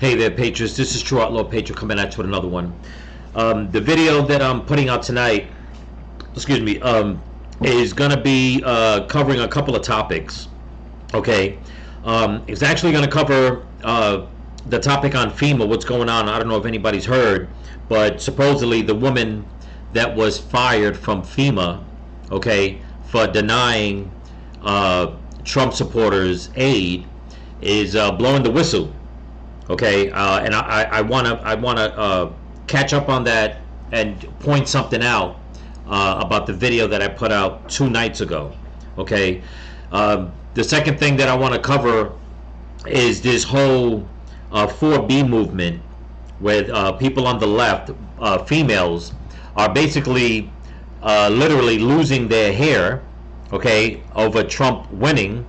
Hey there, Patriots. This is True Outlaw Patriot coming at you with another one. The video that I'm putting out tonight, is going to be covering a couple of topics. Okay, it's actually going to cover the topic on FEMA, what's going on. I don't know if anybody's heard, but supposedly the woman that was fired from FEMA, okay, for denying Trump supporters aid, is blowing the whistle. Okay, and I wanna catch up on that and point something out about the video that I put out 2 nights ago. Okay, the second thing that I want to cover is this whole 4B movement, with people on the left, females, are basically literally losing their hair, okay, over Trump winning,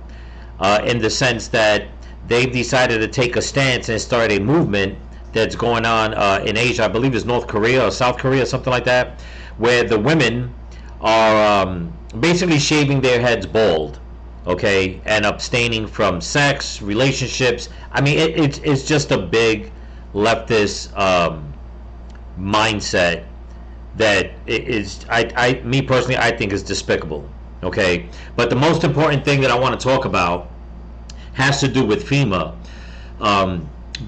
in the sense that they've decided to take a stance and start a movement that's going on in Asia. I believe it's North Korea or South Korea, something like that, where the women are basically shaving their heads bald, okay, and abstaining from sex, relationships. I mean, it's just a big leftist mindset that is, me personally, I think is despicable. Okay, but the most important thing that I want to talk about has to do with FEMA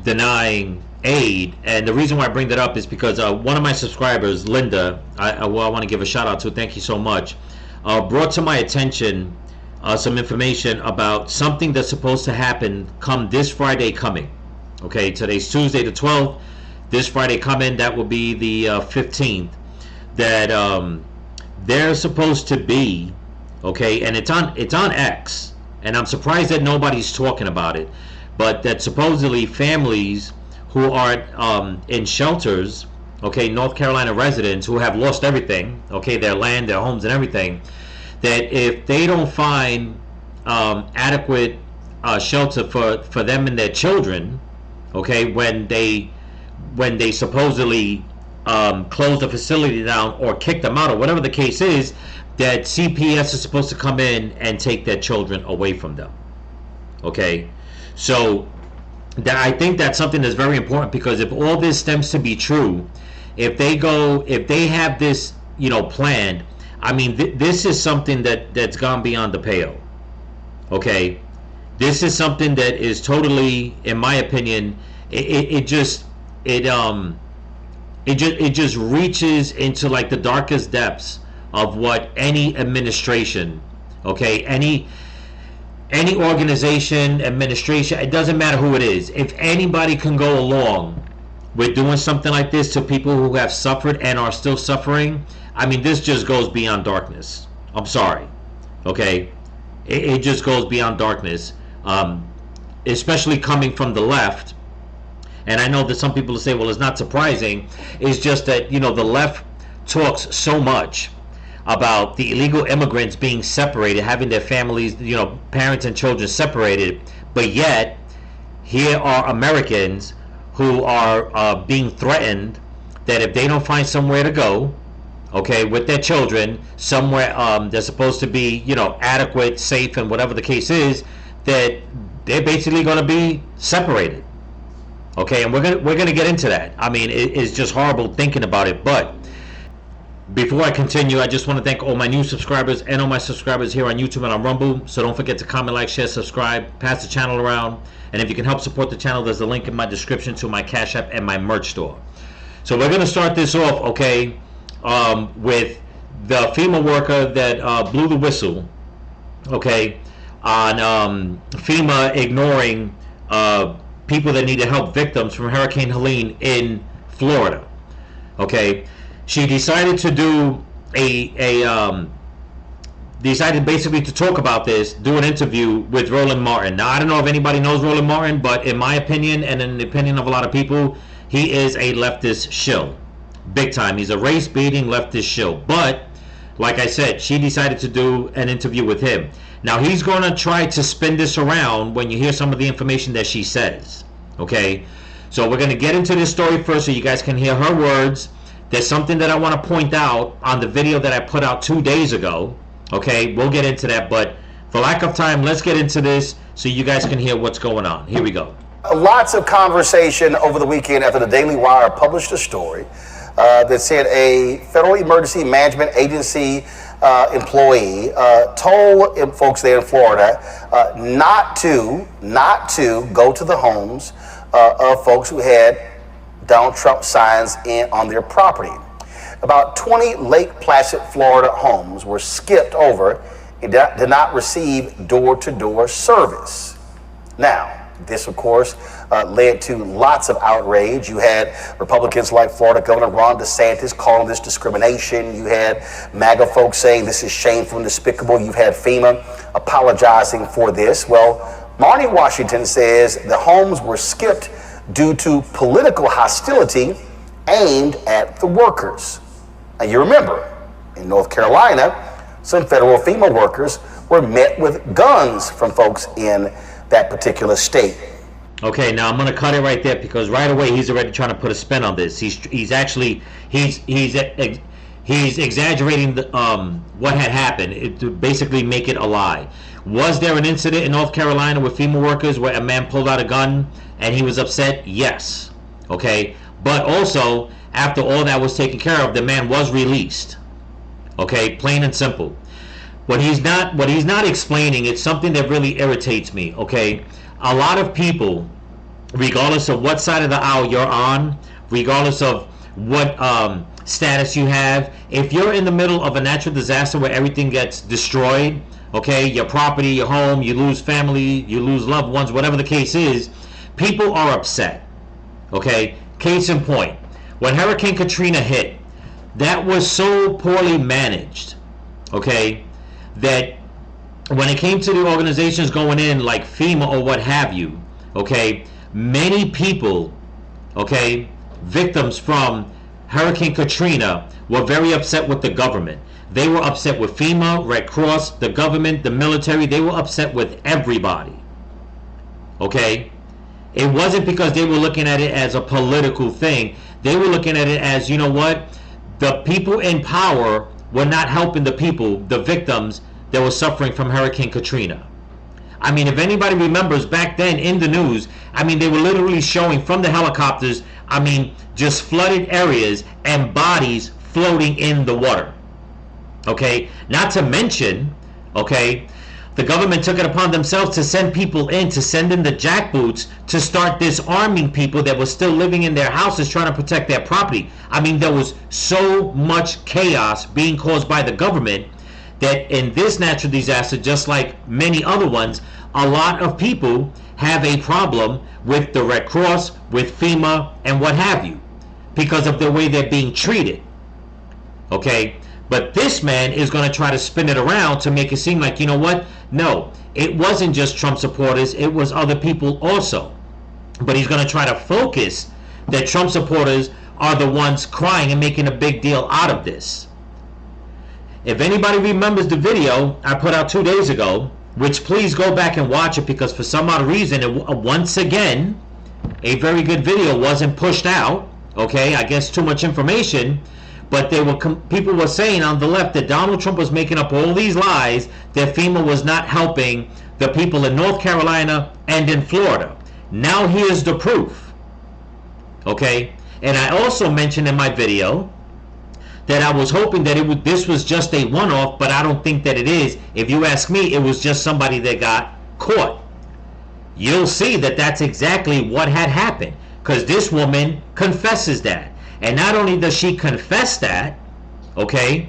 denying aid. And the reason why I bring that up is because one of my subscribers, Linda, I want to give a shout out to, thank you so much, brought to my attention some information about something that's supposed to happen come this Friday coming. Okay, today's Tuesday the 12th. This Friday coming, that will be the 15th, that they're supposed to be, okay, and it's on X, and I'm surprised that nobody's talking about it, but that supposedly families who are in shelters, okay, North Carolina residents who have lost everything, okay, their land, their homes and everything, that if they don't find adequate shelter for them and their children, okay, when they supposedly close the facility down or kick them out or whatever the case is, that CPS is supposed to come in and take their children away from them. Okay, so I think that's something that's very important, because if all this stems to be true, if they have this, planned, I mean, this is something that's gone beyond the pale. Okay, this is something that is totally, in my opinion, it just reaches into like the darkest depths of what any administration, okay, any organization, administration, it doesn't matter who it is, if anybody can go along with doing something like this to people who have suffered and are still suffering, I mean, this just goes beyond darkness. I'm sorry, okay, it just goes beyond darkness, especially coming from the left. And I know that some people will say, well, it's not surprising. It's just that, the left talks so much about the illegal immigrants being separated, having their families, parents and children separated, but yet here are Americans who are being threatened that if they don't find somewhere to go, okay, with their children, somewhere they're supposed to be, adequate, safe, and whatever the case is, that they're basically going to be separated. Okay, and we're gonna get into that. I mean, it's just horrible thinking about it. But before I continue, I just want to thank all my new subscribers and all my subscribers here on YouTube and on Rumble. So don't forget to comment, like, share, subscribe, pass the channel around. And if you can help support the channel, there's a link in my description to my Cash App and my merch store. So we're gonna start this off, okay, with the FEMA worker that blew the whistle, okay, on FEMA ignoring people that needed help, victims from Hurricane Helene in Florida. Okay, she decided to do decided basically to talk about this, do an interview with Roland Martin. Now, I don't know if anybody knows Roland Martin, but in my opinion, and in the opinion of a lot of people, he is a leftist shill, big time. He's a race-baiting leftist shill. But like I said, she decided to do an interview with him. Now, he's going to try to spin this around when you hear some of the information that she says. Okay, so we're going to get into this story first so you guys can hear her words. There's something that I want to point out on the video that I put out 2 days ago. Okay, we'll get into that, but for lack of time, let's get into this so you guys can hear what's going on. Here we go. Lots of conversation over the weekend after the Daily Wire published a story that said a Federal Emergency Management Agency employee told folks there in Florida not to go to the homes of folks who had Donald Trump signs on their property. About 20 Lake Placid, Florida homes were skipped over and did not receive door-to-door service. Now, this, of course, led to lots of outrage. You had Republicans like Florida Governor Ron DeSantis calling this discrimination. You had MAGA folks saying this is shameful and despicable. You've had FEMA apologizing for this. Well, Marnie Washington says the homes were skipped due to political hostility aimed at the workers. And you remember, in North Carolina, some federal FEMA workers were met with guns from folks in that particular state. Okay, now I'm going to cut it right there because right away he's already trying to put a spin on this. He's exaggerating what had happened to basically make it a lie. Was there an incident in North Carolina with FEMA workers where a man pulled out a gun and he was upset? Yes. Okay, but also after all that was taken care of, the man was released. Okay, plain and simple. What he's not explaining, it's something that really irritates me, okay? A lot of people, regardless of what side of the aisle you're on, regardless of what status you have, if you're in the middle of a natural disaster where everything gets destroyed, okay, your property, your home, you lose family, you lose loved ones, whatever the case is, people are upset, okay? Case in point, when Hurricane Katrina hit, that was so poorly managed, okay, that when it came to the organizations going in like FEMA or what have you, okay, many people, okay, victims from Hurricane Katrina were very upset with the government. They were upset with FEMA, Red Cross, the government, the military. They were upset with everybody, okay? It wasn't because they were looking at it as a political thing. They were looking at it as, you know what, the people in power were not helping the people, the victims that were suffering from Hurricane Katrina. I mean, if anybody remembers back then in the news, I mean, they were literally showing from the helicopters, I mean, just flooded areas and bodies floating in the water. Okay, not to mention, okay, the government took it upon themselves to send people in, to send in the jackboots to start disarming people that were still living in their houses trying to protect their property. I mean, there was so much chaos being caused by the government that in this natural disaster, just like many other ones, a lot of people have a problem with the Red Cross, with FEMA, and what have you, because of the way they're being treated. Okay? But this man is going to try to spin it around to make it seem like, you know what? No, it wasn't just Trump supporters, it was other people also. But he's going to try to focus that Trump supporters are the ones crying and making a big deal out of this. If anybody remembers the video I put out 2 days ago, which please go back and watch it because for some odd reason, once again, a very good video wasn't pushed out. Okay, I guess too much information. But people were saying on the left that Donald Trump was making up all these lies, that FEMA was not helping the people in North Carolina and in Florida. Now here's the proof. Okay, and I also mentioned in my video that I was hoping that this was just a one-off, but I don't think that it is. If you ask me, it was just somebody that got caught. You'll see that that's exactly what had happened, because this woman confesses that. And not only does she confess that, okay,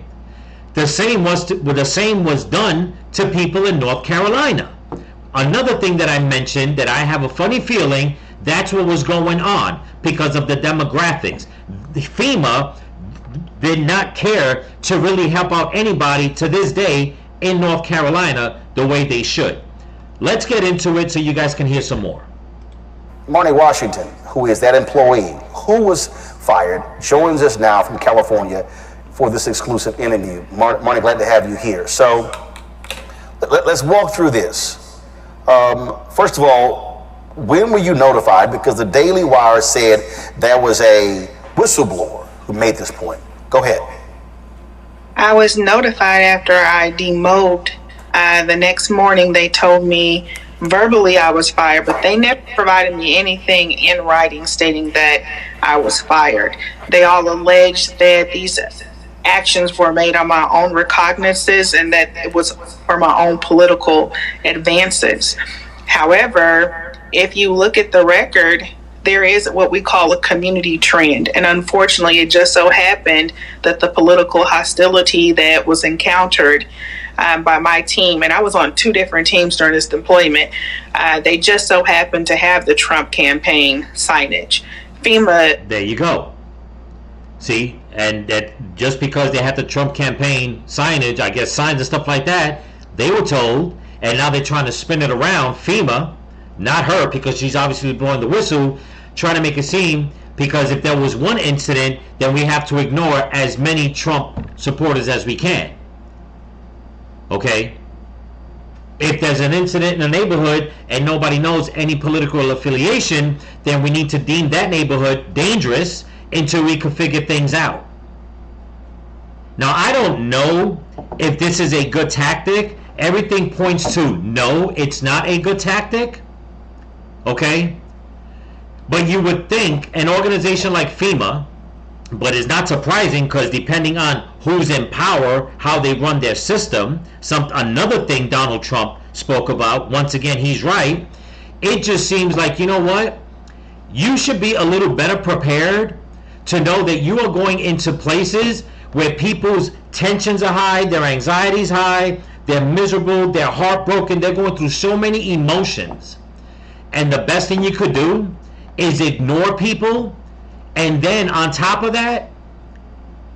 the same was done to people in North Carolina. Another thing that I mentioned, that I have a funny feeling that's what was going on because of the demographics. FEMA did not care to really help out anybody to this day in North Carolina the way they should. Let's get into it so you guys can hear some more. Marnie Washington, who is that employee who was fired, joins us now from California for this exclusive interview. Marnie, glad to have you here. So let's walk through this. First of all, when were you notified? Because the Daily Wire said there was a whistleblower who made this point. Go ahead. I was notified after I demoted. The next morning they told me Verbally, I was fired, but they never provided me anything in writing stating that I was fired. They all alleged that these actions were made on my own recognizance and that it was for my own political advances. However, if you look at the record, there is what we call a community trend. And unfortunately, it just so happened that the political hostility that was encountered by my team, and I was on 2 different teams during this deployment, they just so happened to have the Trump campaign signage. FEMA. There you go. See, and that just because they had the Trump campaign signage, I guess signs and stuff like that, they were told, and now they're trying to spin it around. FEMA, not her, because she's obviously blowing the whistle, trying to make it seem, because if there was one incident, then we have to ignore as many Trump supporters as we can. Okay? If there's an incident in a neighborhood and nobody knows any political affiliation, then we need to deem that neighborhood dangerous until we can figure things out. Now, I don't know if this is a good tactic. Everything points to no, it's not a good tactic. Okay? But you would think an organization like FEMA, but it's not surprising because depending on who's in power, how they run their system, another thing Donald Trump spoke about, once again, he's right, it just seems like, you know what? You should be a little better prepared to know that you are going into places where people's tensions are high, their anxiety's high, they're miserable, they're heartbroken, they're going through so many emotions. And the best thing you could do is ignore people, and then on top of that,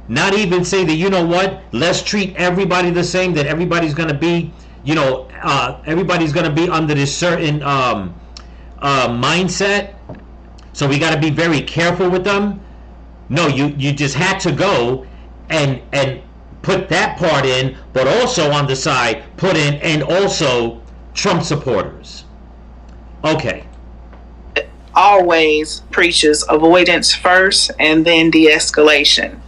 not even say that, you know what, let's treat everybody the same, that everybody's going to be, everybody's going to be under this certain mindset, so we got to be very careful with them. No, you just had to go and put that part in, but also on the side put in and also Trump supporters. Okay. Always preaches avoidance first and then de-escalation.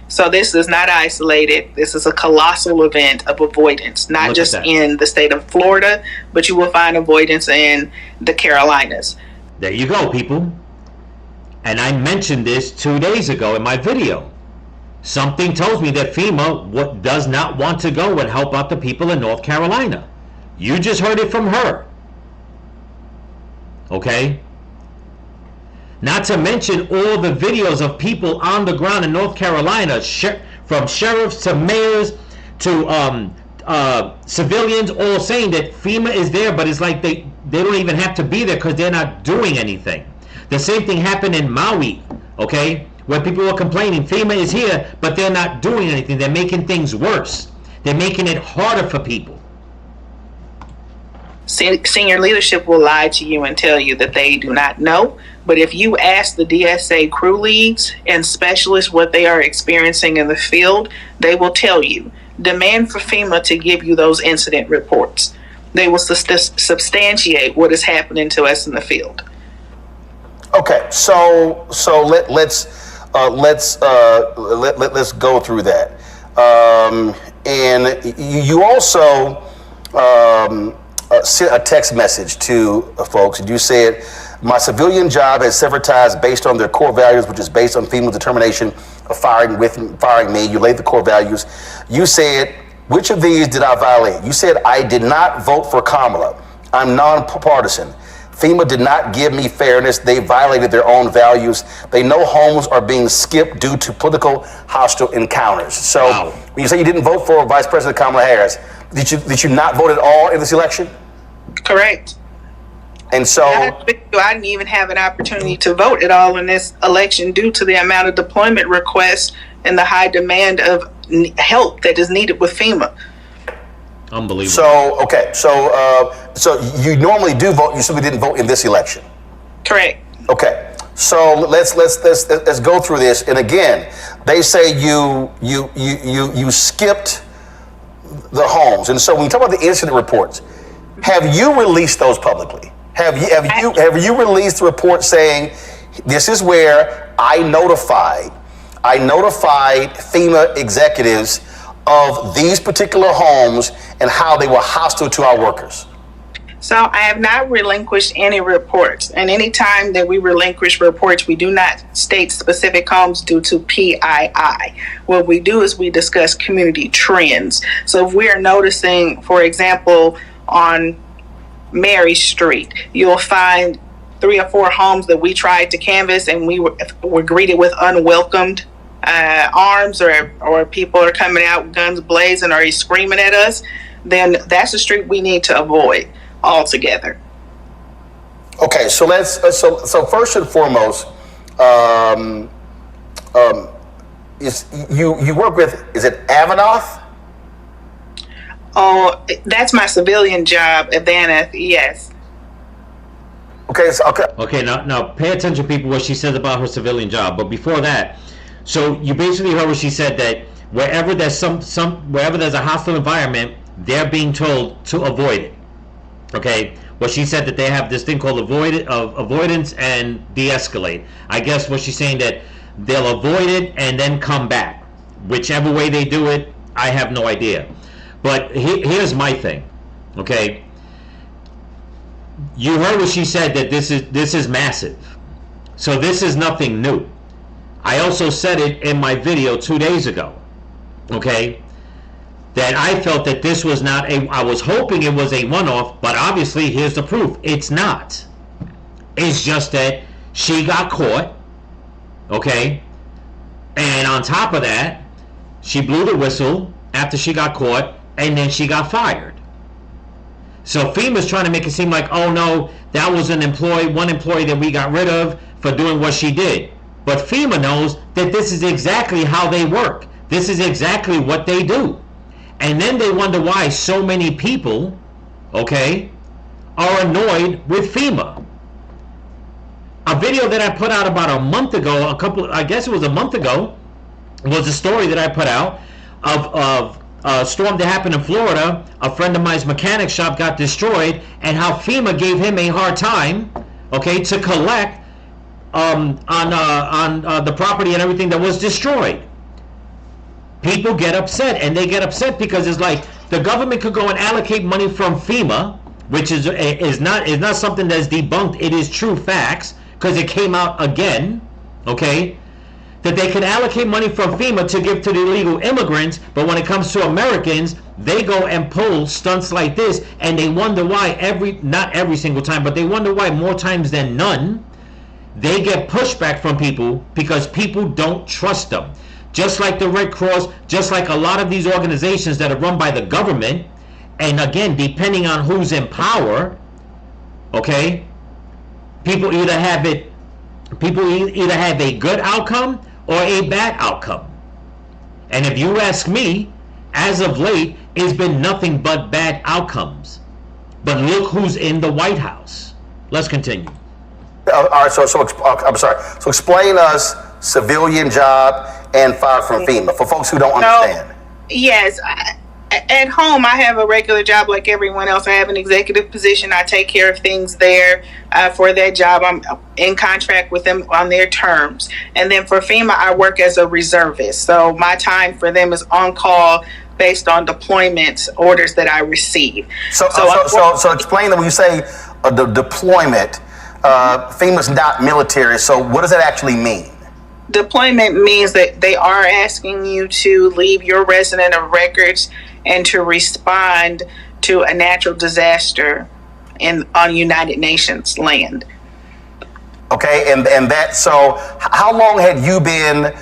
So this is not isolated. This is a colossal event of avoidance, not just in the state of Florida, but you will find avoidance in the Carolinas. There you go, people. And I mentioned this 2 days ago in my video. Something tells me that FEMA does not want to go and help out the people in North Carolina. You just heard it from her. Okay? Not to mention all the videos of people on the ground in North Carolina, from sheriffs to mayors to civilians, all saying that FEMA is there, but it's like they don't even have to be there because they're not doing anything. The same thing happened in Maui, okay, where people were complaining, FEMA is here, but they're not doing anything. They're making things worse. They're making it harder for people. Senior leadership will lie to you and tell you that they do not know. But if you ask the DSA crew leads and specialists what they are experiencing in the field, they will tell you. Demand for FEMA to give you those incident reports. They will substantiate what is happening to us in the field. Okay, so let's go through that. And you also sent a text message to folks, and you said, my civilian job has severed ties based on their core values, which is based on FEMA's determination of firing me. You laid the core values. You said, which of these did I violate? You said, I did not vote for Kamala. I'm nonpartisan. FEMA did not give me fairness. They violated their own values. They know homes are being skipped due to political hostile encounters. So wow. When you say you didn't vote for Vice President Kamala Harris, did you not vote at all in this election? Correct. And so I didn't even have an opportunity to vote at all in this election due to the amount of deployment requests and the high demand of help that is needed with FEMA. Unbelievable. So okay, so you normally do vote. You simply didn't vote in this election. Correct. Okay, so let's go through this. And again, they say you skipped the homes. And so when you talk about the incident reports, have you released those publicly? Have you released the report saying this is where I notified FEMA executives of these particular homes and how they were hostile to our workers? So I have not relinquished any reports. And any time that we relinquish reports, we do not state specific homes due to PII. What we do is we discuss community trends. So if we are noticing, for example, on Mary Street, you'll find 3 or 4 homes that we tried to canvass and we were greeted with unwelcomed arms, or people are coming out guns blazing or he's screaming at us, then that's a street we need to avoid altogether. Okay, so let's so first and foremost, you work with, is it Avanoth? Oh, that's my civilian job, Avanoth. Yes. Okay, so, Okay, now pay attention, people, what she says about her civilian job. But before that, so you basically heard what she said, that wherever there's wherever there's a hostile environment, they're being told to avoid it. Okay, well, she said that they have this thing called avoidance and de-escalate. I guess what she's saying, that they'll avoid it and then come back. Whichever way they do it, I have no idea. But here's my thing. Okay, you heard what she said, that this is massive. So this is nothing new. I also said it in my video 2 days ago. Okay, that I felt that this was not I was hoping it was a one-off, but obviously here's the proof. It's not. It's just that she got caught, okay? And on top of that, she blew the whistle after she got caught, and then she got fired. So FEMA's trying to make it seem like, oh no, that was one employee that we got rid of for doing what she did. But FEMA knows that this is exactly how they work. This is exactly what they do. And then they wonder why so many people, okay, are annoyed with FEMA. A video that I put out about a month ago, I guess it was a month ago, was a story that I put out of a storm that happened in Florida. A friend of mine's mechanic shop got destroyed, and how FEMA gave him a hard time, okay, to collect on the property and everything that was destroyed. People get upset, and they get upset because it's like the government could go and allocate money from FEMA, which is not something that's debunked. It is true facts, because it came out again, okay, that they can allocate money from FEMA to give to the illegal immigrants, but when it comes to Americans, they go and pull stunts like this, and they wonder why not every single time, but they wonder why more times than none, they get pushback from people because people don't trust them. Just like the Red Cross, just like a lot of these organizations that are run by the government, and again, depending on who's in power, okay, people either have a good outcome or a bad outcome. And if you ask me, as of late, it's been nothing but bad outcomes. But look who's in the White House. Let's continue. all right, so I'm sorry. So explain us civilian job and fired from FEMA for folks who don't understand. Yes. At home, I have a regular job like everyone else. I have an executive position. I take care of things there for that job. I'm in contract with them on their terms. And then for FEMA, I work as a reservist. So my time for them is on call based on deployment orders that I receive. So explain that when you say the deployment, FEMA's not military. So what does that actually mean? Deployment means that they are asking you to leave your resident of records and to respond to a natural disaster on United Nations land. Okay, and that, so how long had you been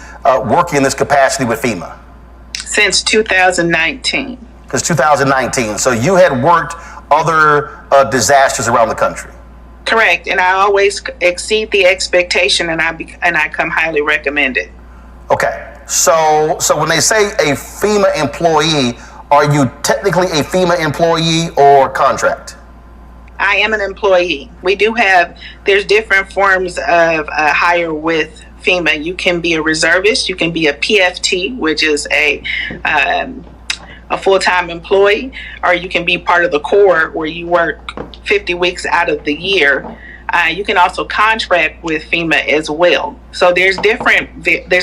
working in this capacity with FEMA? Since 2019. Because 2019, so you had worked other disasters around the country. Correct, and I always exceed the expectation, and I come highly recommended. Okay, so when they say a FEMA employee, are you technically a FEMA employee or contract? I am an employee. There's different forms of hire with FEMA. You can be a reservist, you can be a PFT, which is a full-time employee, or you can be part of the Corps where you work 50 weeks out of the year. You can also contract with FEMA as well. So there's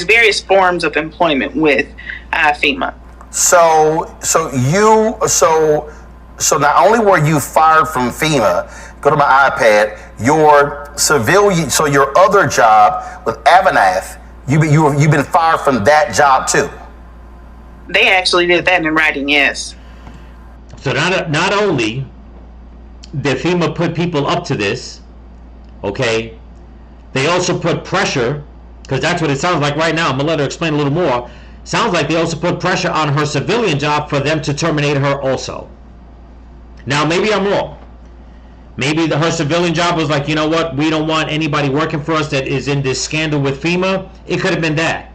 various forms of employment with FEMA. So So not only were you fired from FEMA, go to my iPad, your civilian, so your other job with Avanath, you've been fired from that job too. They actually did that in writing, yes. So not only did FEMA put people up to this, okay, they also put pressure, because that's what it sounds like right now. I'm going to let her explain a little more. Sounds like they also put pressure on her civilian job for them to terminate her also. Now, maybe I'm wrong. Maybe her civilian job was like, you know what, we don't want anybody working for us that is in this scandal with FEMA. It could have been that.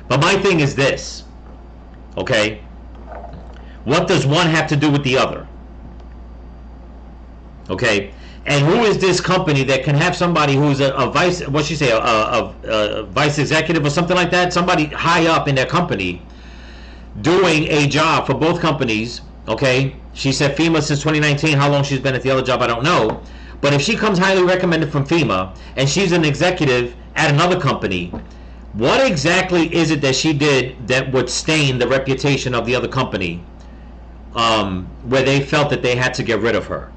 But my thing is this, okay? What does one have to do with the other? Okay? And who is this company that can have somebody who's a vice, what'd she say, a vice executive or something like that? Somebody high up in their company doing a job for both companies, okay? She said FEMA since 2019. How long she's been at the other job, I don't know. But if she comes highly recommended from FEMA and she's an executive at another company, what exactly is it that she did that would stain the reputation of the other company, where they felt that they had to get rid of her?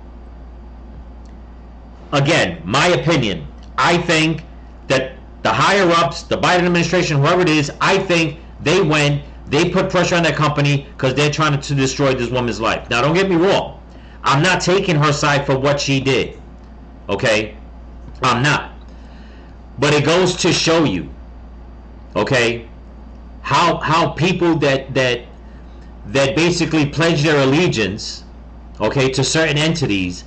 Again, my opinion, I think that the higher ups, the Biden administration, whoever it is, I think they put pressure on that company because they're trying to destroy this woman's life. Now, don't get me wrong. I'm not taking her side for what she did. Okay? I'm not. But it goes to show you, okay, how people that basically pledge their allegiance, okay, to certain entities,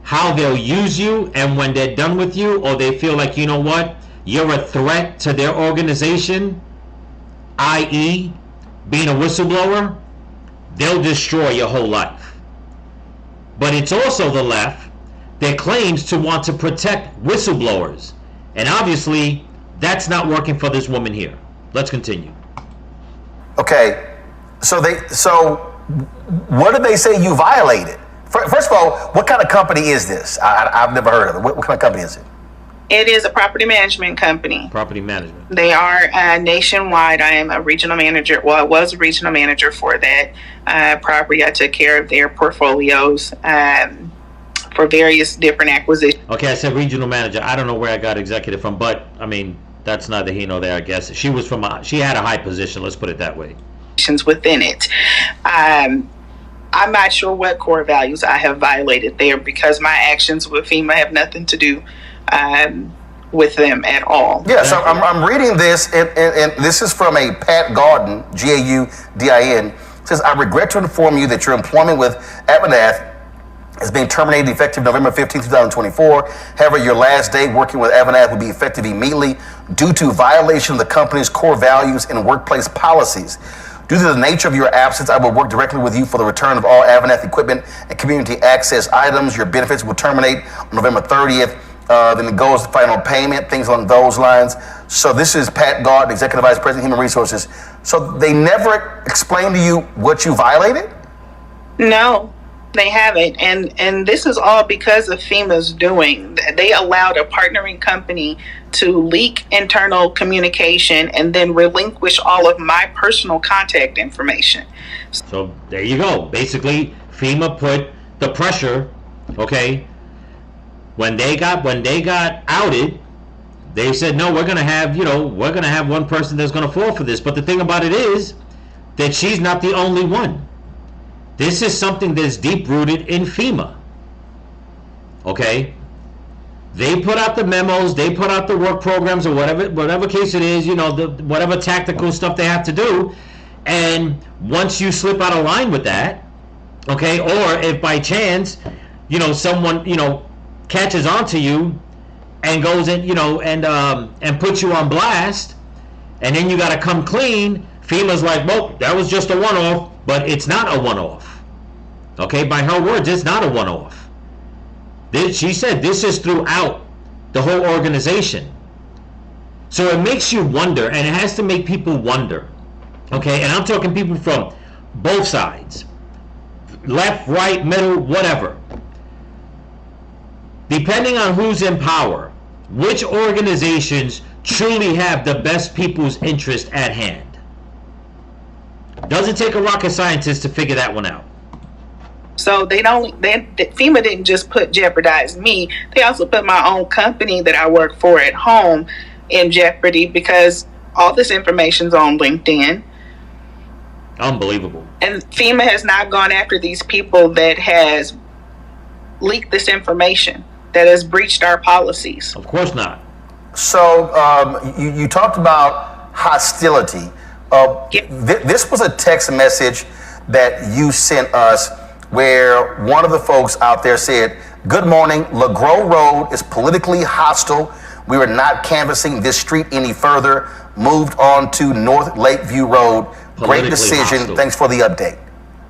how they'll use you, and when they're done with you, or they feel like, you know what, you're a threat to their organization, i.e., being a whistleblower, they'll destroy your whole life. But it's also the left that claims to want to protect whistleblowers. And obviously, that's not working for this woman here. Let's continue. Okay, so what did they say you violated? First of all, what kind of company is this? I've never heard of it. What kind of company is it? It is a property management company. Property management. They are nationwide. I am a regional manager. Well, I was a regional manager for that property. I took care of their portfolios for various different acquisitions. Okay, I said regional manager. I don't know where I got executive from, but I mean, that's neither here nor there, I guess. She had a high position, let's put it that way. Within it. I'm not sure what core values I have violated there, because my actions with FEMA have nothing to do with them at all. Yeah, so I'm reading this, and this is from a Pat Gaudin, Gaudin. It says, I regret to inform you that your employment with Avanath is being terminated effective November 15, 2024. However, your last day working with Avanath will be effective immediately due to violation of the company's core values and workplace policies. Due to the nature of your absence, I will work directly with you for the return of all Avanath equipment and community access items. Your benefits will terminate on November 30th. Then it goes to final payment, things along those lines. So this is Pat Gaudin, Executive Vice President, Human Resources. So they never explained to you what you violated? No, they haven't. And this is all because of FEMA's doing. They allowed a partnering company to leak internal communication and then relinquish all of my personal contact information. So there you go. Basically, FEMA put the pressure, okay? When they got outed, they said, no, we're gonna have one person that's gonna fall for this. But the thing about it is that she's not the only one. This is something that's deep rooted in FEMA. Okay? They put out the memos, they put out the work programs, or whatever case it is, whatever tactical stuff they have to do. And once you slip out of line with that, okay, or if by chance, someone, catches onto you and goes in, and puts you on blast, and then you got to come clean, FEMA's like, well, that was just a one-off, but it's not a one-off. Okay, by her words, it's not a one-off. She said this is throughout the whole organization. So it makes you wonder, and it has to make people wonder. Okay, and I'm talking people from both sides. Left, right, middle, whatever. Depending on who's in power, which organizations truly have the best people's interest at hand. Doesn't take a rocket scientist to figure that one out. So FEMA didn't just jeopardize me. They also put my own company that I work for at home in jeopardy, because all this information's on LinkedIn. Unbelievable. And FEMA has not gone after these people that has leaked this information, that has breached our policies. Of course not. So you talked about hostility. This was a text message that you sent us where one of the folks out there said, "Good morning, LeGros Road is politically hostile. We are not canvassing this street any further. Moved on to North Lakeview Road. Great decision. Hostile. Thanks for the update."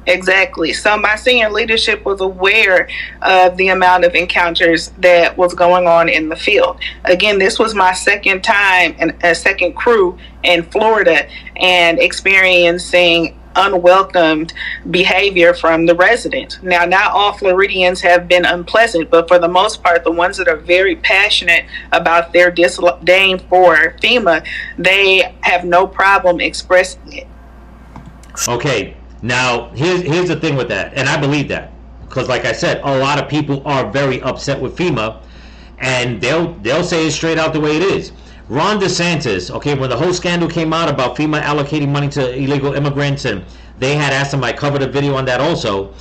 Exactly. So my senior leadership was aware of the amount of encounters that was going on in the field. Again, this was my second time and a second crew in Florida, and experiencing unwelcomed behavior from the residents. Now, not all Floridians have been unpleasant, but for the most part, the ones that are very passionate about their disdain for FEMA, they have no problem expressing it. Okay, now here's the thing with that, and I believe that, because like I said, a lot of people are very upset with FEMA, and they'll say it straight out the way it is. Ron DeSantis, okay, when the whole scandal came out about FEMA allocating money to illegal immigrants, and they had asked him, I covered a video on that also,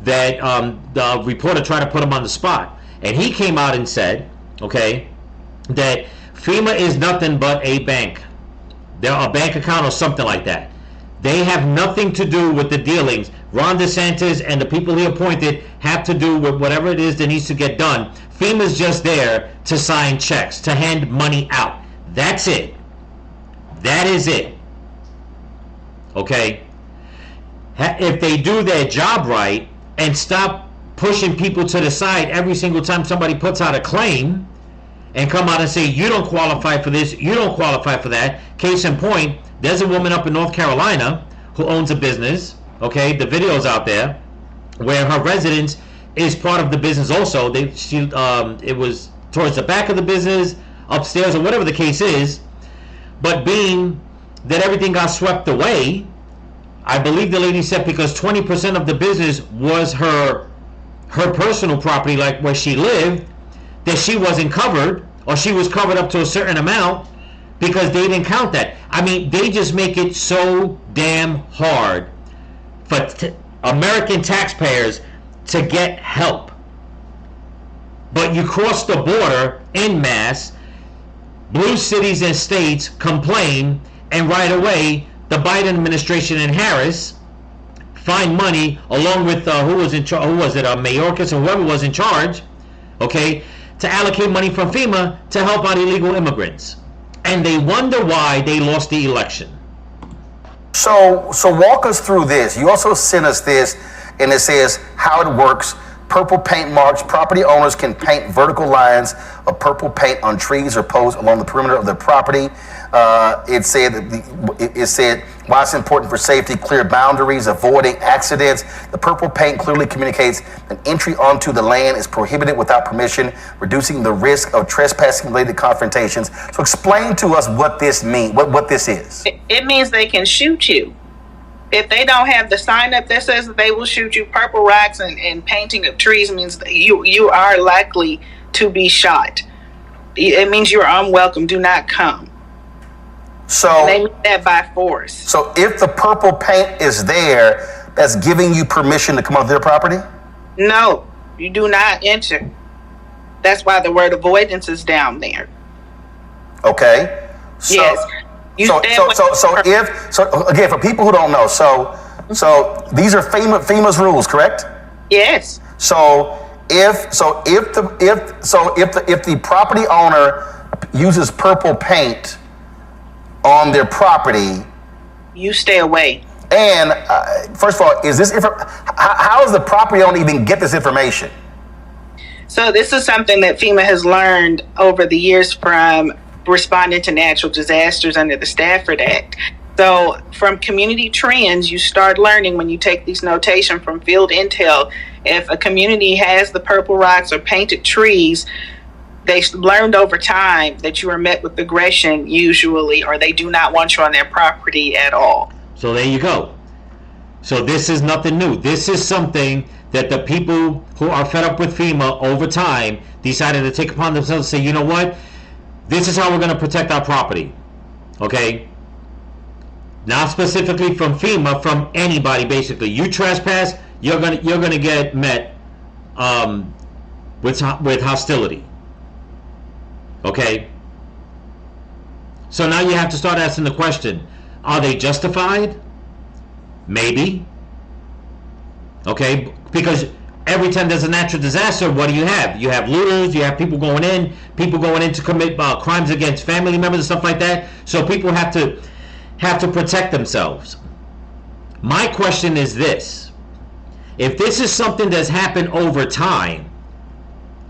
that the reporter tried to put him on the spot, and he came out and said, okay, that FEMA is nothing but a bank. They're a bank account or something like that. They have nothing to do with the dealings. Ron DeSantis and the people he appointed have to do with whatever it is that needs to get done. FEMA's just there to sign checks, to hand money out. That's it. That is it. Okay? If they do their job right and stop pushing people to the side every single time somebody puts out a claim and come out and say, you don't qualify for this, you don't qualify for that. Case in point, there's a woman up in North Carolina who owns a business, okay, the video's out there, where her residence is part of the business also. It was towards the back of the business, upstairs, or whatever the case is, but being that everything got swept away, I believe the lady said because 20% of the business was her personal property, like where she lived, that she wasn't covered, or she was covered up to a certain amount, because they didn't count that. I mean, they just make it so damn hard for American taxpayers to get help. But you cross the border en masse, blue cities and states complain, and right away the Biden administration and Harris find money, along with who was it, Mayorkas, or whoever was in charge, okay, to allocate money from FEMA to help out illegal immigrants. And they wonder why they lost the election. So walk us through this. You also sent us this, and it says how it works. Purple paint marks. Property owners can paint vertical lines of purple paint on trees or posts along the perimeter of their property. It said why it's important for safety, clear boundaries, avoiding accidents. The purple paint clearly communicates that entry onto the land is prohibited without permission, reducing the risk of trespassing-related confrontations. So explain to us what this means, what this is. It means they can shoot you. If they don't have the sign up that says that they will shoot you, purple rocks and painting of trees means that you are likely to be shot. It means you are unwelcome. Do not come. So and they mean that by force. So if the purple paint is there, that's giving you permission to come onto their property? No, you do not enter. That's why the word avoidance is down there. Okay. So, yes. So again, for people who don't know, so these are FEMA's rules, correct? Yes. So if the property owner uses purple paint on their property, you stay away. And first of all, how does the property owner even get this information? So this is something that FEMA has learned over the years from responding to natural disasters under the Stafford Act. So from community trends, you start learning when you take these notation from field intel. If a community has the purple rocks or painted trees, they learned over time that you are met with aggression usually, or they do not want you on their property at all. So there you go. So this is nothing new. This is something that the people who are fed up with FEMA over time decided to take upon themselves to say, you know what, this is how we're going to protect our property. Okay? Not specifically from FEMA, from anybody basically. You trespass, you're gonna get met with hostility. Okay? So now you have to start asking the question, are they justified? Maybe. Okay? Because every time there's a natural disaster, what do you have? You have looters, you have people going in to commit crimes against family members and stuff like that. So people have to protect themselves. My question is this: if this is something that's happened over time,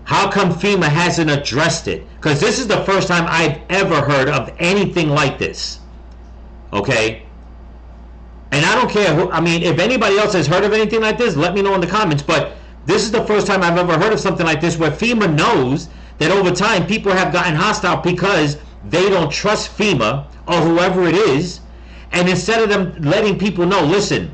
how come FEMA hasn't addressed it? Because this is the first time I've ever heard of anything like this. Okay? And I don't care who, I mean, if anybody else has heard of anything like this, let me know in the comments. But this is the first time I've ever heard of something like this, where FEMA knows that over time people have gotten hostile because they don't trust FEMA or whoever it is. And instead of them letting people know, listen,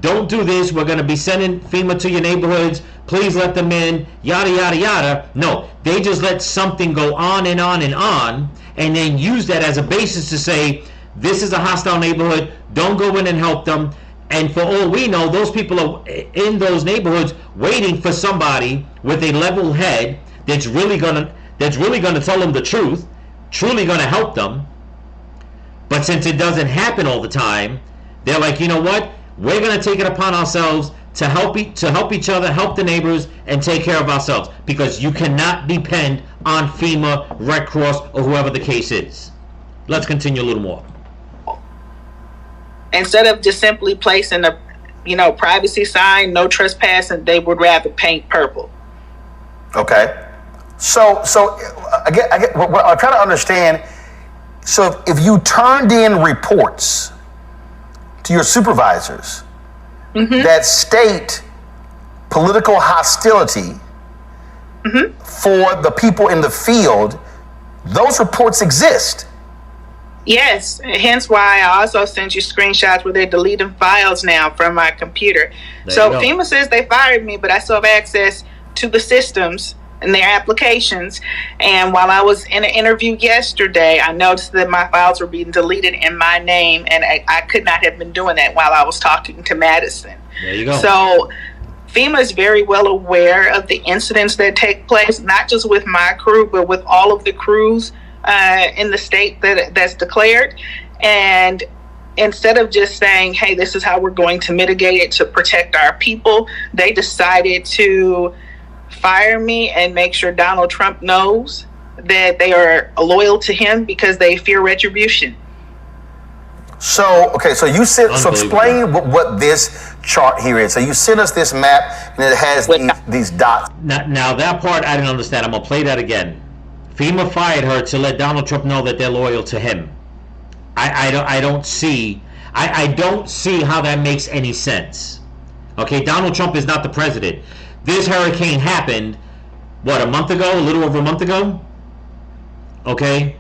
don't do this, we're going to be sending FEMA to your neighborhoods, please let them in, yada, yada, yada. No, they just let something go on and on and on, and then use that as a basis to say, this is a hostile neighborhood, don't go in and help them. And for all we know, those people are in those neighborhoods waiting for somebody with a level head that's really gonna tell them the truth, truly gonna help them. But since it doesn't happen all the time, they're like, you know what? We're gonna take it upon ourselves to help each other, help the neighbors, and take care of ourselves, because you cannot depend on FEMA, Red Cross, or whoever the case is. Let's continue a little more. Instead of just simply placing a, privacy sign, no trespassing, they would rather paint purple. Okay. So I get what I'm trying to understand. So if you turned in reports to your supervisors that state political hostility for the people in the field, those reports exist. Yes, hence why I also sent you screenshots where they're deleting files now from my computer. So FEMA says they fired me, but I still have access to the systems and their applications. And while I was in an interview yesterday, I noticed that my files were being deleted in my name, and I could not have been doing that while I was talking to Madison. There you go. So FEMA is very well aware of the incidents that take place, not just with my crew, but with all of the crews in the state that's declared. And instead of just saying, hey, this is how we're going to mitigate it to protect our people, they decided to fire me and make sure Donald Trump knows that they are loyal to him because they fear retribution. So, okay, so you said, so explain what this chart here is. So you sent us this map, and it has these dots. Now that part I didn't understand. I'm gonna play that again. FEMA fired her to let Donald Trump know that they're loyal to him. I don't see how that makes any sense. Okay, Donald Trump is not the president. This hurricane happened, a month ago, a little over a month ago? Okay?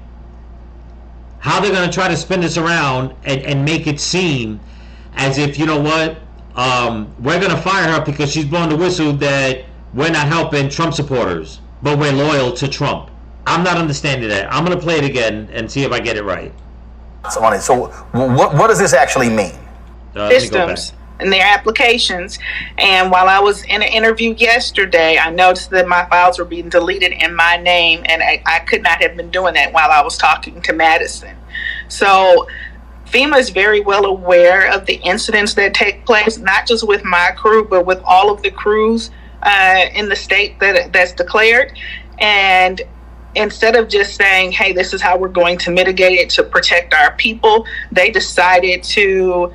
How they're going to try to spin this around and make it seem as if, you know what, we're going to fire her because she's blowing the whistle that we're not helping Trump supporters, but we're loyal to Trump. I'm not understanding that. I'm going to play it again and see if I get it right. So what does this actually mean? Systems and their applications. And while I was in an interview yesterday, I noticed that my files were being deleted in my name, and I could not have been doing that while I was talking to Madison. So FEMA is very well aware of the incidents that take place, not just with my crew, but with all of the crews in the state that's declared. And instead of just saying, hey, this is how we're going to mitigate it to protect our people, they decided to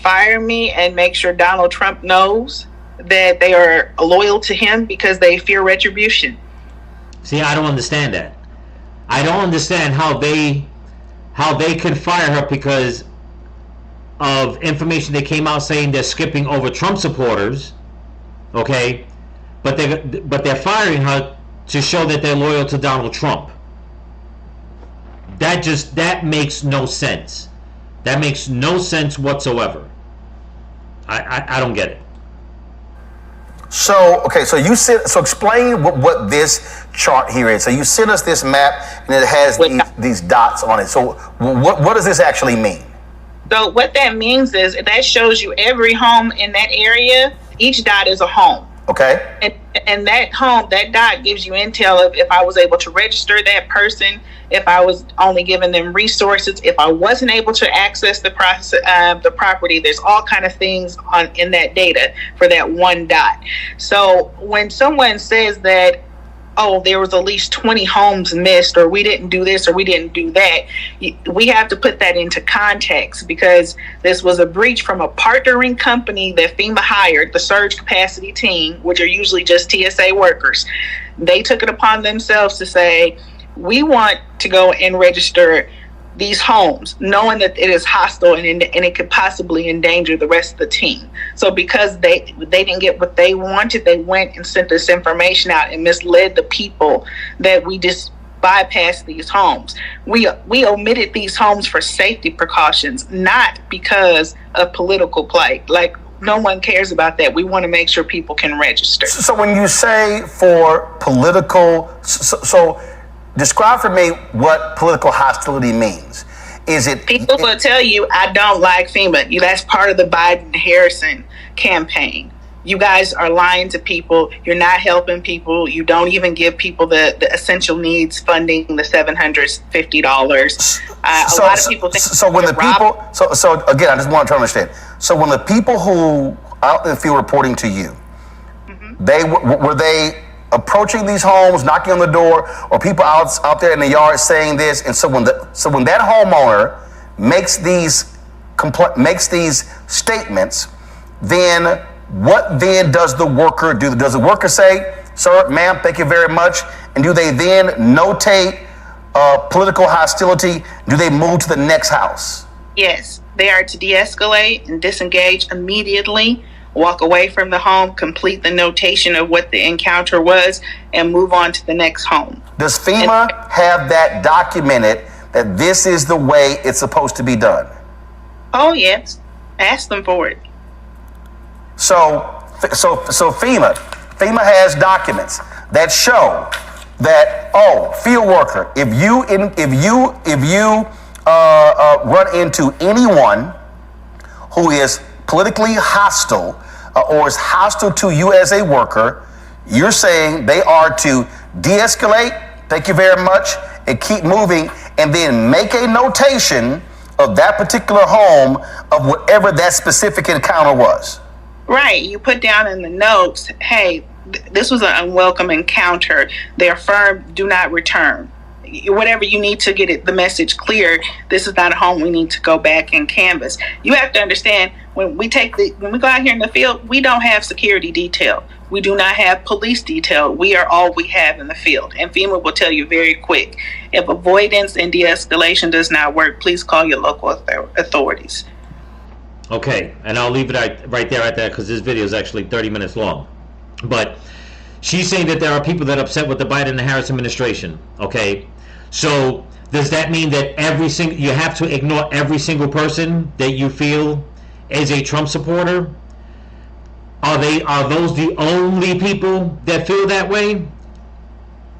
fire me and make sure Donald Trump knows that they are loyal to him because they fear retribution. See, I don't understand that. I don't understand how they could fire her because of information that came out saying they're skipping over Trump supporters, okay? But they're firing her to show that they're loyal to Donald Trump. That makes no sense. That makes no sense whatsoever. I don't get it. So, okay, so explain what this chart here is. So you sent us this map and it has these dots on it. So what does this actually mean? So what that means is that shows you every home in that area. Each dot is a home. Okay. And that home, that dot gives you intel of if I was able to register that person, if I was only giving them resources, if I wasn't able to access the property. There's all kind of things in that data for that one dot. So when someone says that, oh, there was at least 20 homes missed, or we didn't do this, or we didn't do that, we have to put that into context, because this was a breach from a partnering company that FEMA hired, the surge capacity team, which are usually just TSA workers. They took it upon themselves to say, we want to go and register these homes, knowing that it is hostile and it could possibly endanger the rest of the team. So because they didn't get what they wanted, they went and sent this information out and misled the people that we just bypassed these homes. We omitted these homes for safety precautions, not because of political play. Like, no one cares about that. We want to make sure people can register. So when you say for political, so describe for me what political hostility means. Is it? People will tell you, I don't like FEMA. That's part of the Biden-Harrison campaign. You guys are lying to people. You're not helping people. You don't even give people the essential needs funding, the $750. A lot of people think. So when the people, so again, I just want to try to understand. So when the people who out in the field reporting to you, they were they approaching these homes, knocking on the door, or people out there in the yard saying this? And so when that homeowner makes these statements, then what then does the worker do? Does the worker say, "Sir, ma'am, thank you very much"? And do they then notate political hostility? Do they move to the next house? Yes, they are to de-escalate and disengage immediately. Walk away from the home, complete the notation of what the encounter was, and move on to the next home. Does FEMA have that documented, that this is the way it's supposed to be done? Oh, yes. Ask them for it. So FEMA has documents that show that, oh, field worker, if you run into anyone who is politically hostile or is hostile to you as a worker, you're saying they are to de-escalate, thank you very much, and keep moving, and then make a notation of that particular home of whatever that specific encounter was. Right. You put down in the notes, hey, this was an unwelcome encounter. They affirm do not return. Whatever you need to get the message clear, this is not a home we need to go back and canvass. You have to understand, when we go out here in the field, we don't have security detail. We do not have police detail. We are all we have in the field. And FEMA will tell you very quick, if avoidance and de-escalation does not work, please call your local authorities. Okay, and I'll leave it right there at that, because this video is actually 30 minutes long. But she's saying that there are people that are upset with the Biden and Harris administration. Okay, so does that mean that you have to ignore every single person that you feel is a Trump supporter? Are those the only people that feel that way?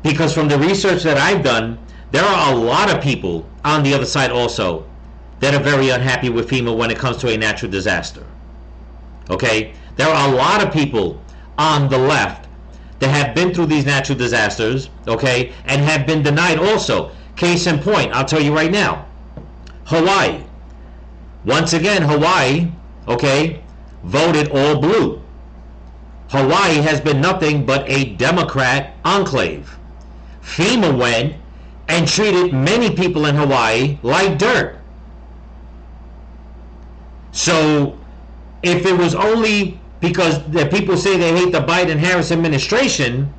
Because from the research that I've done, there are a lot of people on the other side also that are very unhappy with FEMA when it comes to a natural disaster. Okay, there are a lot of people on the left that have been through these natural disasters, okay, and have been denied also. Case in point, I'll tell you right now, Hawaii. Once again, Hawaii, okay, voted all blue. Hawaii has been nothing but a Democrat enclave. FEMA went and treated many people in Hawaii like dirt. So if it was only because the people say they hate the Biden-Harris administration,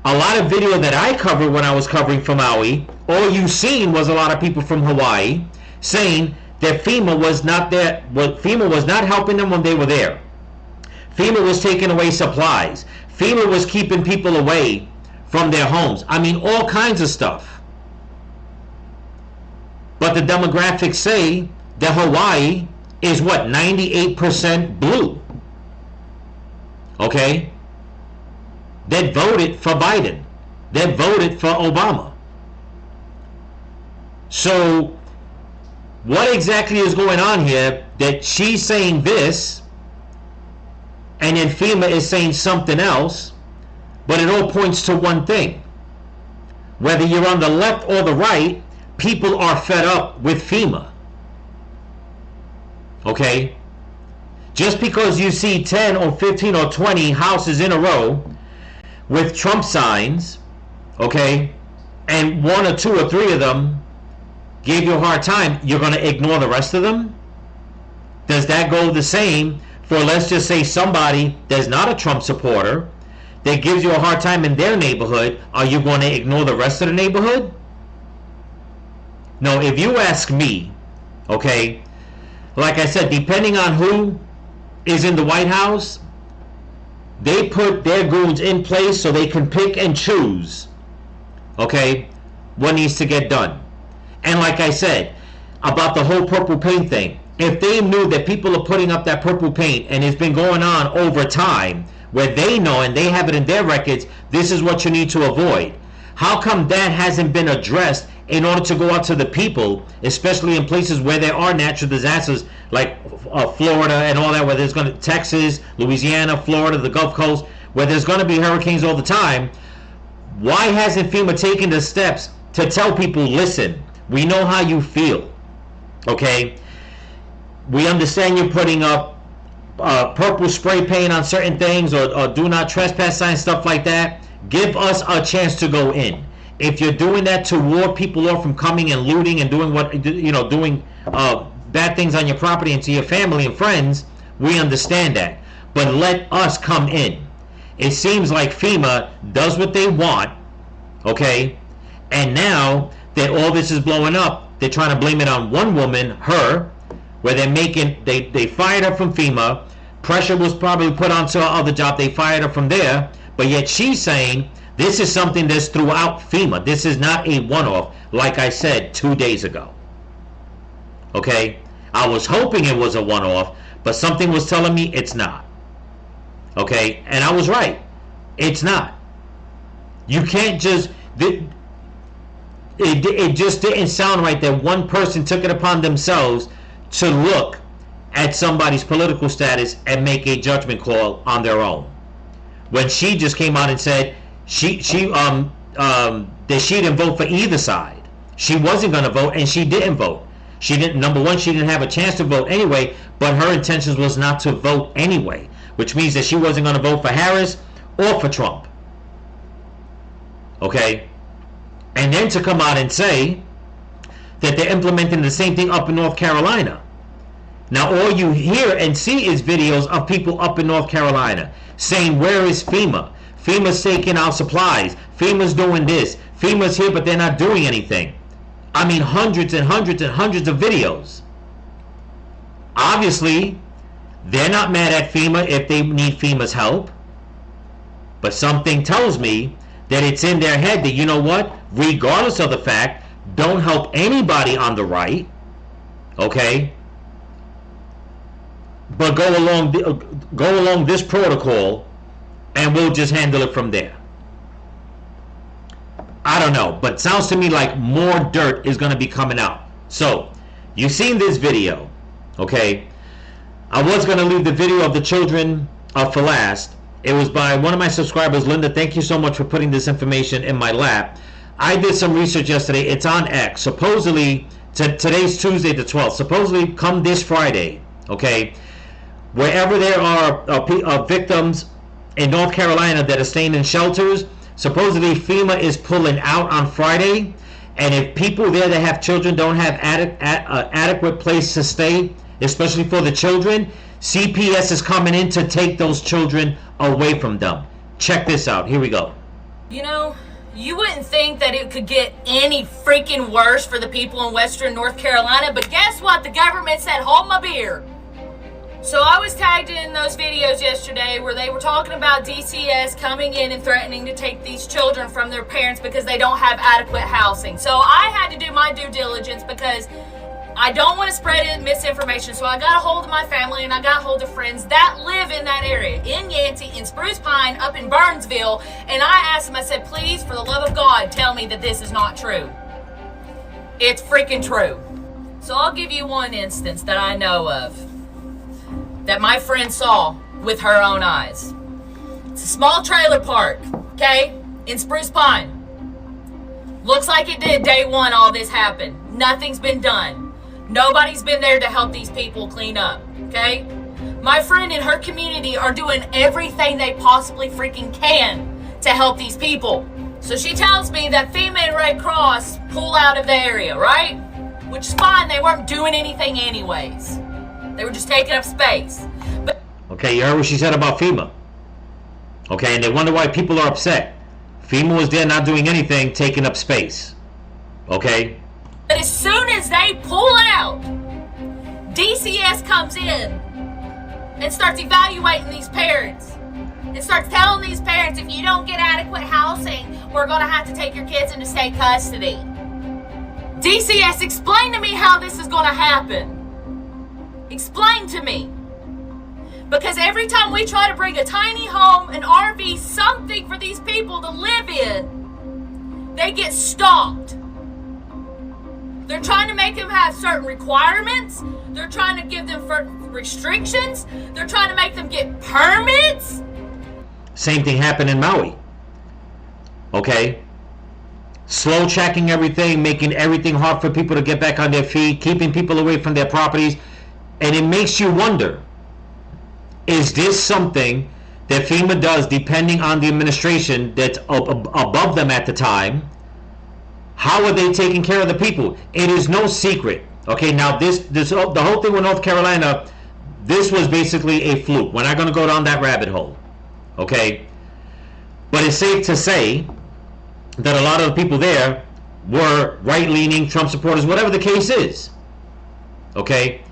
a lot of video that I covered when I was covering from Maui, all you seen was a lot of people from Hawaii saying that FEMA was not there. Well, FEMA was not helping them when they were there. FEMA was taking away supplies. FEMA was keeping people away from their homes. I mean, all kinds of stuff. But the demographics say that Hawaii is what, 98% blue. okay, that voted for Biden, that voted for Obama. So what exactly is going on here that she's saying this and then FEMA is saying something else, but it all points to one thing. Whether you're on the left or the right, people are fed up with FEMA. Okay? Just because you see 10 or 15 or 20 houses in a row with Trump signs, okay, and 1 or 2 or 3 of them gave you a hard time, you're going to ignore the rest of them? Does that go the same for, let's just say, somebody that's not a Trump supporter that gives you a hard time in their neighborhood? Are you going to ignore the rest of the neighborhood? No, if you ask me, okay, like I said, depending on who is in the White House, they put their goons in place so they can pick and choose, okay, what needs to get done. And like I said, about the whole purple paint thing, if they knew that people are putting up that purple paint and it's been going on over time, where they know and they have it in their records, this is what you need to avoid. How come that hasn't been addressed in order to go out to the people, especially in places where there are natural disasters like Florida and all that, where there's going to, Texas, Louisiana, Florida, the Gulf Coast, where there's going to be hurricanes all the time? Why hasn't FEMA taken the steps to tell people, listen, we know how you feel, okay? We understand you're putting up purple spray paint on certain things, or do not trespass signs, stuff like that. Give us a chance to go in. If you're doing that to ward people off from coming and looting and doing what, you know, doing bad things on your property and to your family and friends, we understand that. But let us come in. It seems like FEMA does what they want, okay? And now that all this is blowing up, they're trying to blame it on one woman, her, where they're making, they fired her from FEMA. Pressure was probably put onto her other job. They fired her from there. But yet she's saying this is something that's throughout FEMA. This is not a one-off, like I said 2 days ago. Okay? I was hoping it was a one-off, but something was telling me it's not. Okay? And I was right. It's not. You can't just... It just didn't sound right that one person took it upon themselves to look at somebody's political status and make a judgment call on their own, when she just came out and said that she didn't vote for either side. She wasn't going to vote, and she didn't vote. She didn't. Number one, she didn't have a chance to vote anyway, but her intentions was not to vote anyway, which means that she wasn't going to vote for Harris or for Trump. Okay? And then to come out and say that they're implementing the same thing up in North Carolina. Now all you hear and see is videos of people up in North Carolina saying, where is FEMA? FEMA's taking out supplies. FEMA's doing this. FEMA's here, but they're not doing anything. I mean, hundreds and hundreds and hundreds of videos. Obviously, they're not mad at FEMA if they need FEMA's help. But something tells me that it's in their head that, you know what, regardless of the fact, don't help anybody on the right, okay? But go along this protocol, and we'll just handle it from there. I don't know, but it sounds to me like more dirt is going to be coming out. So, you've seen this video, okay? I was going to leave the video of the children for last. It was by one of my subscribers, Linda. Thank you so much for putting this information in my lap. I did some research yesterday. It's on X. Supposedly, today's Tuesday the 12th. Supposedly, come this Friday, okay, wherever there are victims in North Carolina that are staying in shelters, supposedly FEMA is pulling out on Friday. And if people there that have children don't have adequate place to stay, especially for the children, CPS is coming in to take those children away from them. Check this out. Here we go. You know, you wouldn't think that it could get any freaking worse for the people in Western North Carolina, but guess what? The government said, hold my beer. So I was tagged in those videos yesterday where they were talking about DCS coming in and threatening to take these children from their parents because they don't have adequate housing. So I had to do my due diligence because I don't want to spread misinformation, so I got a hold of my family and I got a hold of friends that live in that area, in Yancey, in Spruce Pine, up in Burnsville, and I asked them, I said, please, for the love of God, tell me that this is not true. It's freaking true. So I'll give you one instance that I know of that my friend saw with her own eyes. It's a small trailer park, okay, in Spruce Pine. Looks like it did day one all this happened. Nothing's been done. Nobody's been there to help these people clean up, okay? My friend and her community are doing everything they possibly freaking can to help these people. So she tells me that FEMA and Red Cross pull out of the area, right? Which is fine, they weren't doing anything anyways. They were just taking up space. But Okay, you heard what she said about FEMA. Okay, and they wonder why people are upset. FEMA was there not doing anything, taking up space. Okay? But as soon as they pull out, DCS comes in and starts evaluating these parents. It starts telling these parents, if you don't get adequate housing, we're going to have to take your kids into state custody. DCS, explain to me how this is going to happen. Explain to me. Because every time we try to bring a tiny home, an RV, something for these people to live in, they get stopped. They're trying to make them have certain requirements. They're trying to give them restrictions. They're trying to make them get permits. Same thing happened in Maui. Okay? Slow checking everything, making everything hard for people to get back on their feet, keeping people away from their properties. And it makes you wonder, is this something that FEMA does depending on the administration that's above them at the time? How are they taking care of the people? It is no secret. Okay, now the whole thing with North Carolina, this was basically a fluke. We're not going to go down that rabbit hole. Okay? But it's safe to say that a lot of the people there were right-leaning, Trump supporters, whatever the case is. Okay?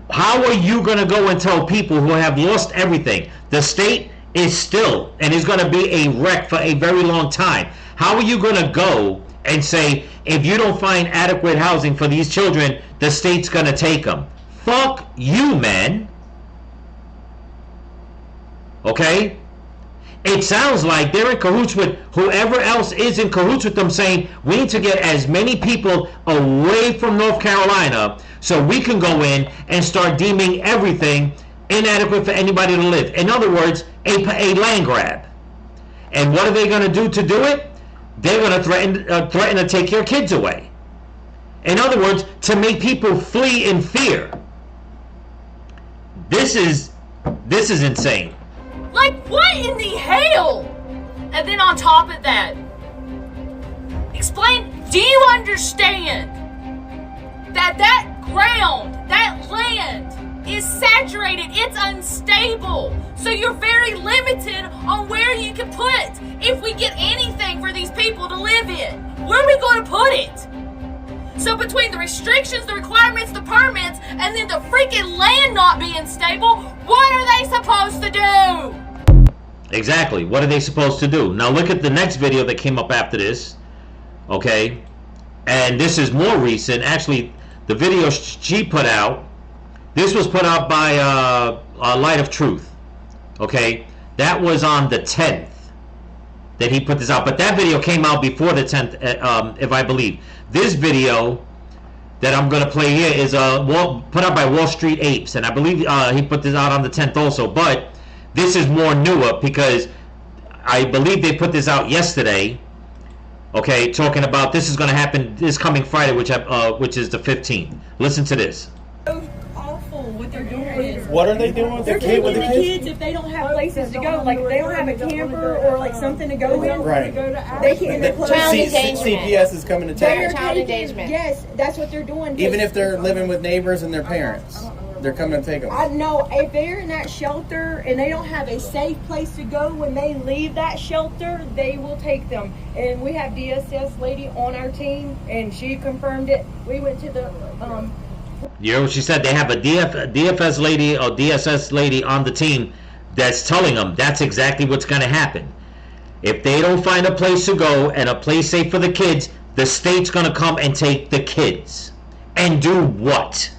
How are you going to go and tell people who have lost everything? The state is still and is going to be a wreck for a very long time. How are you going to go and say, if you don't find adequate housing for these children, the state's going to take them? Fuck you, man. Okay? It sounds like they're in cahoots with whoever else is in cahoots with them, saying we need to get as many people away from North Carolina so we can go in and start deeming everything inadequate for anybody to live. In other words, a land grab. And what are they going to do it? They're going to threaten to take your kids away. In other words, to make people flee in fear. This is insane. Like, what in the hell? And then on top of that, explain, do you understand that ground, that land is saturated, it's unstable. So you're very limited on where you can put, if we get anything for these people to live in. Where are we going to put it? So between the restrictions, the requirements, the permits, and then the freaking land not being stable, what are they supposed to do? Exactly. What are they supposed to do? Now look at the next video that came up after this. Okay? And this is more recent. Actually, the video she put out, this was put out by Light of Truth. Okay? That was on the 10th that he put this out. But that video came out before the 10th, if I believe. This video that I'm going to play here is put out by Wall Street Apes. And I believe he put this out on the 10th also. But this is more newer because I believe they put this out yesterday. Okay, talking about this is going to happen this coming Friday, which is the 15th. Listen to this. Awful what they're doing. What are they doing with They're the kid with taking the the kids? kids if they don't have places to go. Like if they don't have a camper or like something to go in, Right. they can't. They're closed. Child endangerment. CPS is coming to take They're them. Child taking- endangerment. Yes, that's what they're doing. Even if they're living with neighbors and their parents, they're coming to take them. I know if they're in that shelter and they don't have a safe place to go when they leave that shelter, they will take them. And we have DSS lady on our team, and she confirmed it. We went to the You heard what she said? They have a DFS lady or DSS lady on the team that's telling them that's exactly what's going to happen. If they don't find a place to go and a place safe for the kids, the state's going to come and take the kids. And do what?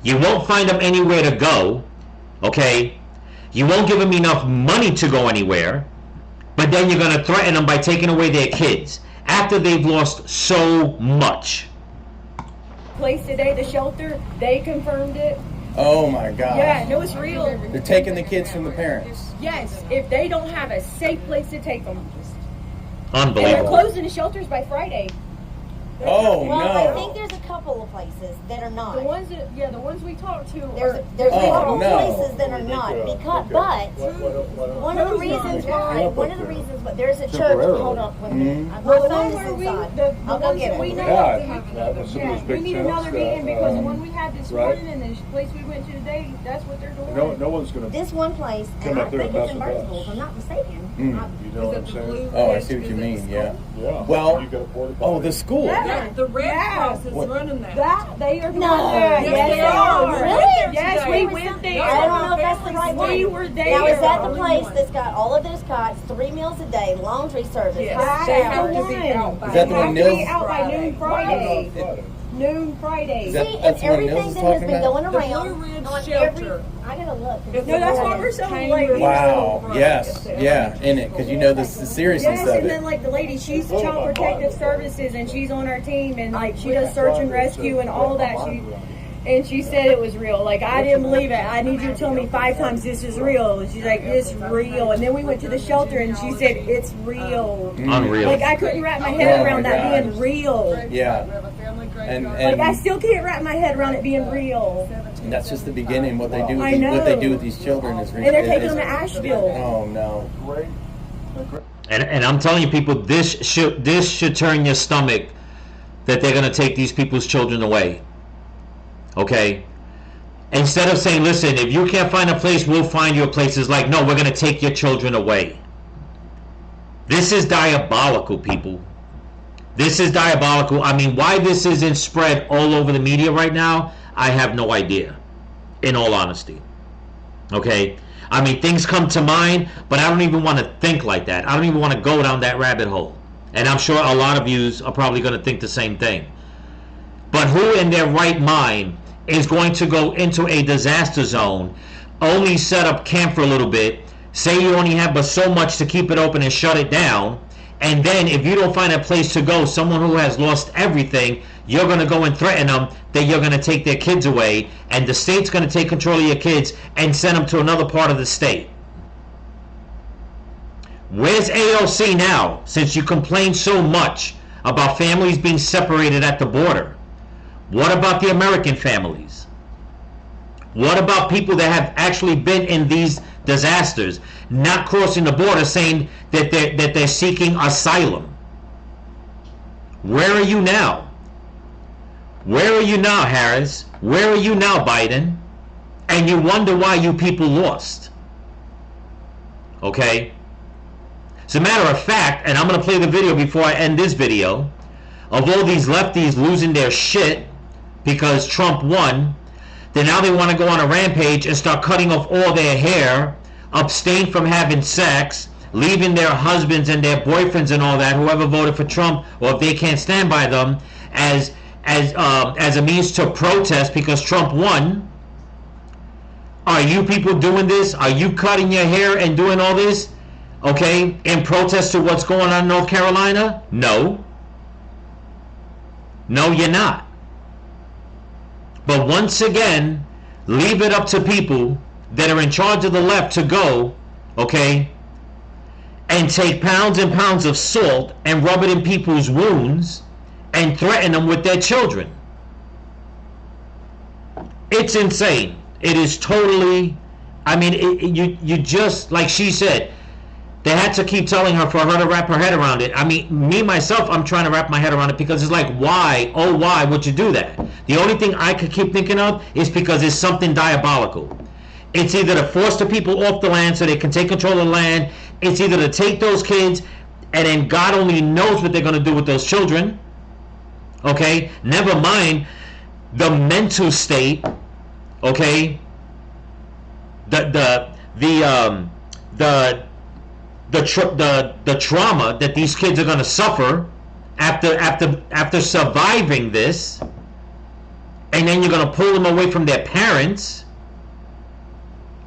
You won't find them anywhere to go, okay? You won't give them enough money to go anywhere, but then you're going to threaten them by taking away their kids after they've lost so much. Place today, the shelter, they confirmed it. Oh my God. Yeah, no, it's real. They're taking the kids from the parents. Yes, if they don't have a safe place to take them. And they're Unbelievable. closing the shelters by Friday. Oh Well, no. I think there's a couple of places that are not. The ones that, yeah, the ones we talked to There's are, a Oh, couple no. places that are not because, but one of the reasons why there's a church. Hold on, wait a minute. My well, the son one is where we, inside. the I'll go ones get that we him. know, Yeah, we need another meeting because the one we had this Right. morning and the place we went to today, that's what they're doing. No one's gonna. This one place, Come and I up there think and it's in mess with Burnsville, us. if I'm not mistaken. You know what I'm saying? Oh, I see what you mean. Yeah. Yeah. Well, You got a porta oh, potty. the school. Yeah. The Red Yeah. Cross is What? running that. That they are doing No. that. Yes, Yes, they they are. are. Really? Yes, we went there. I don't know if that's the right one. We were there. Now, is that the place that's got all of those cots, 3 meals a day, laundry service, Yes. hot They That's have the showers? to be one. out by Is that the They one have to be Nils- out by noon Friday. Friday. Noon Friday. Is that- See, and that's what everything Nils is that has talking been about? going The around Blue Ridge on Shelter. I gotta look. No, that's what we're selling, like. Wow. Yes. Yeah. In it, because you know the seriousness Yes, of and then it. like the lady, she's Child Protective Services, and she's on our team, and like she does search and rescue and all that. And she said it was real. Like, I didn't believe it. I need you to tell me 5 times this is real. And she's like, it's real. And then we went to the shelter, and she said it's real. Unreal. Like, I couldn't wrap my head Oh, around my that gosh. being real. Yeah. And Like, I And still can't wrap my head around it being real. that's just the beginning. What they do. I know. What they do with these children is. And they're taking them to Asheville. Oh no. And I'm telling you, people, this should turn your stomach that they're going to take these people's children away. Okay? Instead of saying, listen, if you can't find a place, we'll find you a place. It's like, no, we're going to take your children away. This is diabolical, people. This is diabolical. I mean, why this isn't spread all over the media right now, I have no idea, in all honesty. Okay? I mean, things come to mind, but I don't even want to think like that. I don't even want to go down that rabbit hole. And I'm sure a lot of you are probably going to think the same thing. But who in their right mind is going to go into a disaster zone, only set up camp for a little bit, say you only have but so much to keep it open and shut it down, and then if you don't find a place to go, someone who has lost everything, you're going to go and threaten them that you're going to take their kids away, and the state's going to take control of your kids and send them to another part of the state. Where's AOC now, since you complain so much about families being separated at the border? What about the American families? What about people that have actually been in these disasters, not crossing the border, saying that they're seeking asylum? Where are you now? Where are you now, Harris? Where are you now, Biden? And you wonder why you people lost. Okay? As a matter of fact, and I'm going to play the video before I end this video, of all these lefties losing their shit because Trump won, then now they want to go on a rampage and start cutting off all their hair, abstain from having sex, leaving their husbands and their boyfriends and all that, whoever voted for Trump, or if they can't stand by them, as a means to protest because Trump won. Are you people doing this? Are you cutting your hair and doing all this? Okay, in protest to what's going on in North Carolina? No. No, you're not. But once again, leave it up to people that are in charge of the left to go, okay, and take pounds and pounds of salt and rub it in people's wounds and threaten them with their children. It's insane. It is totally, I mean, you just, like she said, they had to keep telling her for her to wrap her head around it. I mean, me, myself, I'm trying to wrap my head around it because it's like, why, oh, why would you do that? The only thing I could keep thinking of is because it's something diabolical. It's either to force the people off the land so they can take control of the land. It's either to take those kids and then God only knows what they're going to do with those children. Okay? Never mind the mental state. Okay? The trauma that these kids are going to suffer after surviving this. and then you're going to pull them away from their parents.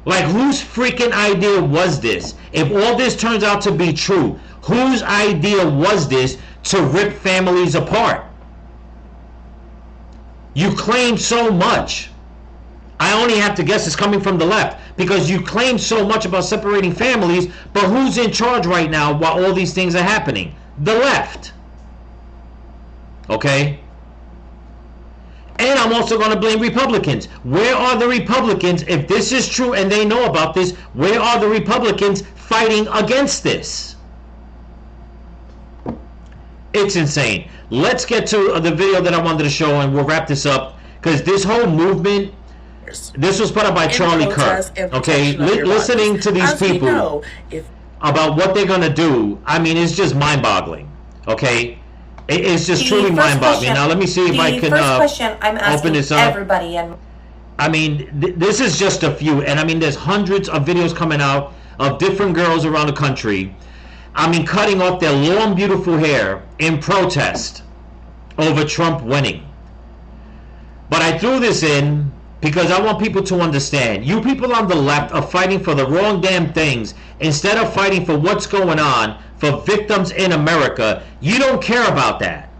Like, whose freaking idea was this? If all this turns out to be true, whose idea was this to rip families apart? You claim so much. I only have to guess it's coming from the left, because you claim so much about separating families, but who's in charge right now while all these things are happening? The left. Okay? And I'm also going to blame Republicans. Where are the Republicans? If this is true and they know about this, where are the Republicans fighting against this? It's insane. Let's get to the video that I wanted to show, and we'll wrap this up, because this whole movement, this was put up by Charlie Kirk. Okay, listening to these people about what they're going to do, I mean, it's just mind-boggling. Okay? It's just truly mind-boggling. Now, let me see if I can open this up. Everybody and I mean, this is just a few. And, I mean, there's hundreds of videos coming out of different girls around the country, I mean, cutting off their long, beautiful hair in protest over Trump winning. But I threw this in because I want people to understand. You people on the left are fighting for the wrong damn things instead of fighting for what's going on for victims in America. You don't care about that.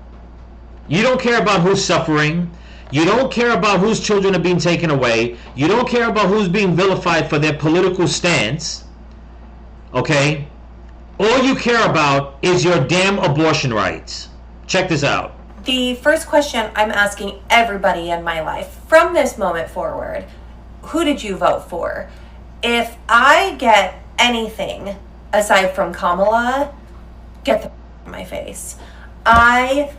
You don't care about who's suffering. You don't care about whose children are being taken away. You don't care about who's being vilified for their political stance. Okay? All you care about is your damn abortion rights. Check this out. the first question I'm asking everybody in my life from this moment forward, who did you vote for? If I get anything aside from Kamala, get the out of my face. I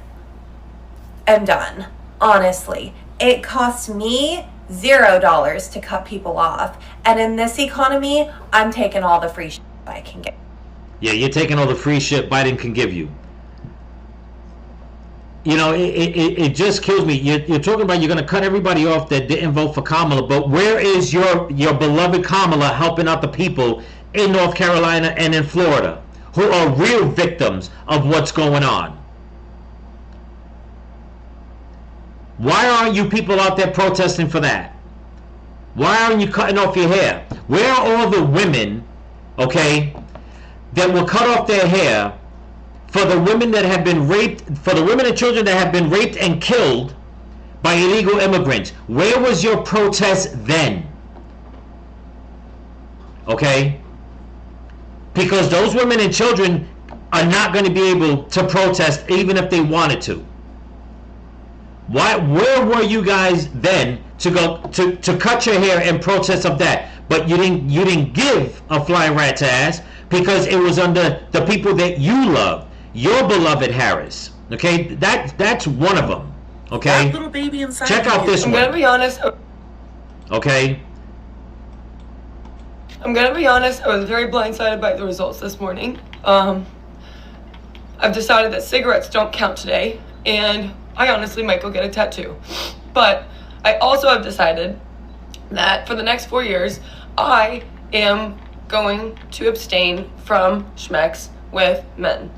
am done, honestly. It costs me $0 to cut people off. And in this economy, I'm taking all the free shit I can get. Yeah, you're taking all the free shit Biden can give you. You know, it just kills me. You're talking about you're going to cut everybody off that didn't vote for Kamala, but where is your beloved Kamala helping out the people in North Carolina and in Florida who are real victims of what's going on? Why aren't you people out there protesting for that? Why aren't you cutting off your hair? Where are all the women, okay, that will cut off their hair for the women that have been raped, for the women and children that have been raped and killed by illegal immigrants? Where was your protest then? Okay? Because those women and children are not going to be able to protest even if they wanted to. Where were you guys then to go to cut your hair and protest of that? But you didn't give a flying rat's ass because it was under the people that you love, your beloved Harris. Okay, that's one of them. Okay, that little baby inside. Check out this one. I'm gonna be honest. Okay. I'm gonna be honest. I was very blindsided by the results this morning. I've decided that cigarettes don't count today, and I honestly might go get a tattoo. But I also have decided that for the next 4 years, I am going to abstain from schmex with men.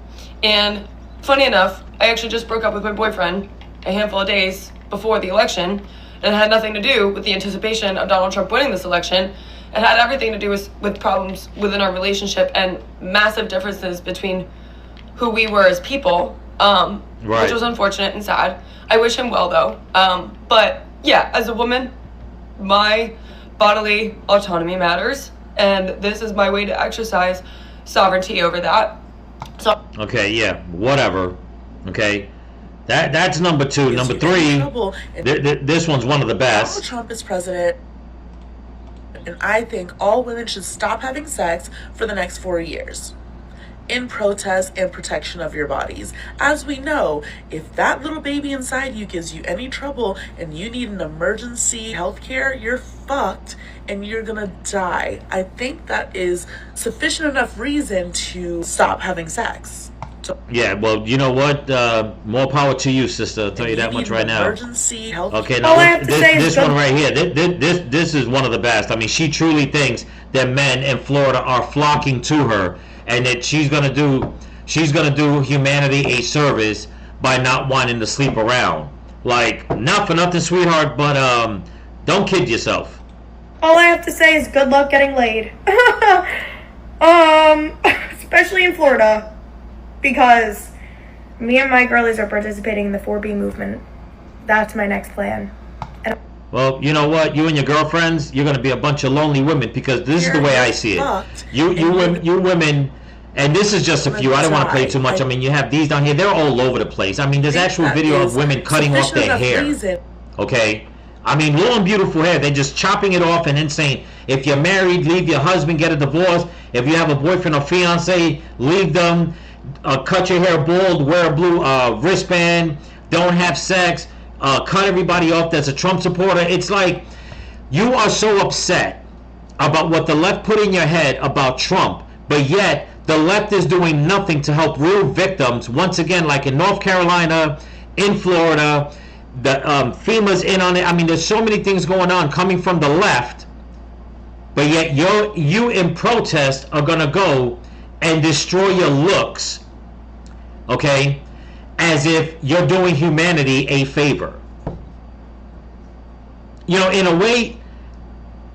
And funny enough, I actually just broke up with my boyfriend a handful of days before the election, and it had nothing to do with the anticipation of Donald Trump winning this election. It had everything to do with problems within our relationship and massive differences between who we were as people. Which was unfortunate and sad. I wish him well though. But yeah, as a woman, my bodily autonomy matters, and this is my way to exercise sovereignty over that. So okay, yeah, whatever. Okay, that's number two. Number three, this one's one of the best. Donald Trump is president, and I think all women should stop having sex for the next 4 years, in protest and protection of your bodies. As we know, if that little baby inside you gives you any trouble and you need an emergency health care, you're fucked and you're gonna die. I think that is sufficient enough reason to stop having sex. So, yeah, well, you know what? More power to you, sister. I'll tell you that much right now. Emergency health. Okay, now this one right here. This is one of the best. I mean, she truly thinks that men in Florida are flocking to her, and that she's gonna do humanity a service by not wanting to sleep around. Like, not for nothing, sweetheart, but don't kid yourself. All I have to say is good luck getting laid. Especially in Florida, because me and my girlies are participating in the 4B movement. That's my next plan. Well, you know what? You and your girlfriends, you're going to be a bunch of lonely women, because this is the way I see it. You women, and this is just a few. I don't want to play too much. I mean, you have these down here. They're all over the place. I mean, there's actual video of women cutting off their hair. Okay? I mean, long, beautiful hair. They're just chopping it off and then saying, if you're married, leave your husband, get a divorce. If you have a boyfriend or fiance, leave them. Cut your hair bald, wear a blue wristband, don't have sex, cut everybody off that's a Trump supporter. It's like, you are so upset about what the left put in your head about Trump, but yet the left is doing nothing to help real victims. Once again, like in North Carolina, in Florida, the FEMA's in on it. I mean, there's so many things going on coming from the left, but yet you in protest are gonna go and destroy your looks, okay, as if you're doing humanity a favor. You know, in a way,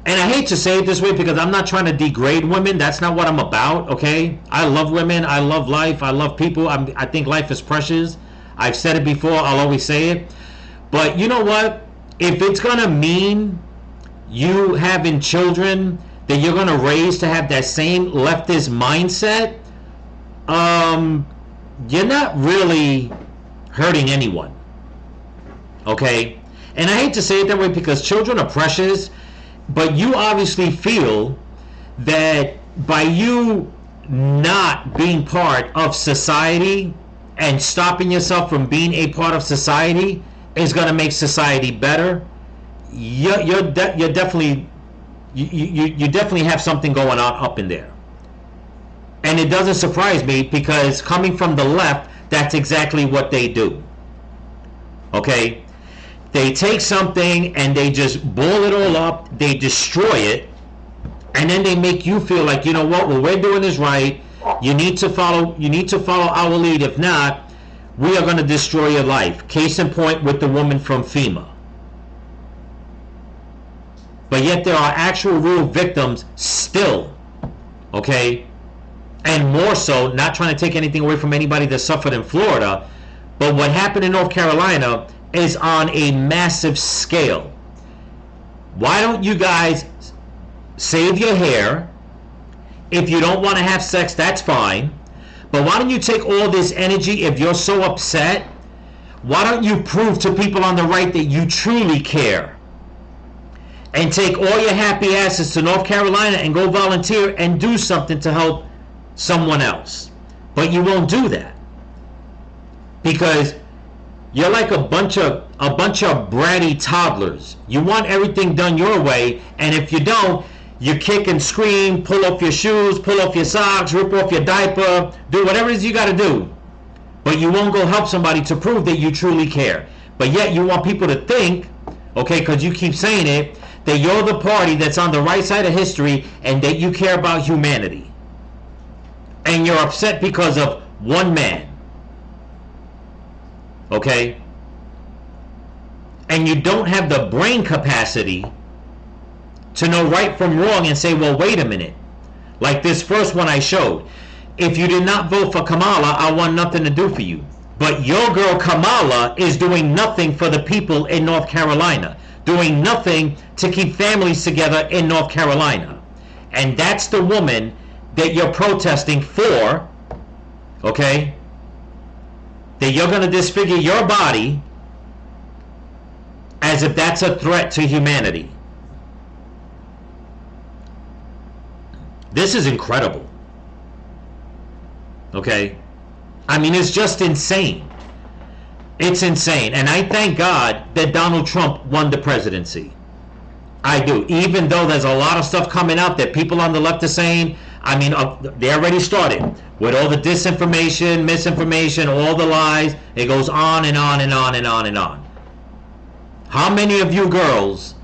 and I hate to say it this way because I'm not trying to degrade women. That's not what I'm about, okay? I love women. I love life. I love people. I think life is precious. I've said it before. I'll always say it. But you know what? If it's going to mean you having children that you're going to raise to have that same leftist mindset, you're not really hurting anyone, okay? And I hate to say it that way because children are precious, but you obviously feel that by you not being part of society and stopping yourself from being a part of society is going to make society better. You definitely have something going on up in there. And it doesn't surprise me because coming from the left, that's exactly what they do. Okay? They take something and they just boil it all up, they destroy it, and then they make you feel like, you know what, well, we're doing this right. You need to follow our lead. If not, we are going to destroy your life. Case in point with the woman from FEMA. But yet there are actual real victims still. Okay? And more so, not trying to take anything away from anybody that suffered in Florida, but what happened in North Carolina is on a massive scale. Why don't you guys save your hair? If you don't want to have sex, that's fine. But why don't you take all this energy, if you're so upset, why don't you prove to people on the right that you truly care? And take all your happy asses to North Carolina and go volunteer and do something to help someone else. But you won't do that. Because you're like a bunch of bratty toddlers. You want everything done your way, and if you don't, you kick and scream, pull off your shoes, pull off your socks, rip off your diaper, do whatever it is you got to do. But you won't go help somebody to prove that you truly care. But yet you want people to think, okay, because you keep saying it, that you're the party that's on the right side of history and that you care about humanity. And you're upset because of one man. Okay? And you don't have the brain capacity to know right from wrong and say, well, wait a minute. Like this first one I showed. If you did not vote for Kamala, I want nothing to do for you. But your girl Kamala is doing nothing for the people in North Carolina. Doing nothing to keep families together in North Carolina. And that's the woman that you're protesting for. Okay? That you're going to disfigure your body as if that's a threat to humanity. This is incredible. Okay? I mean, it's just insane. It's insane. And I thank God that Donald Trump won the presidency. I do. Even though there's a lot of stuff coming out that people on the left are saying, I mean, they already started with all the disinformation, misinformation, all the lies. It goes on and on and on and on and on. How many of you girls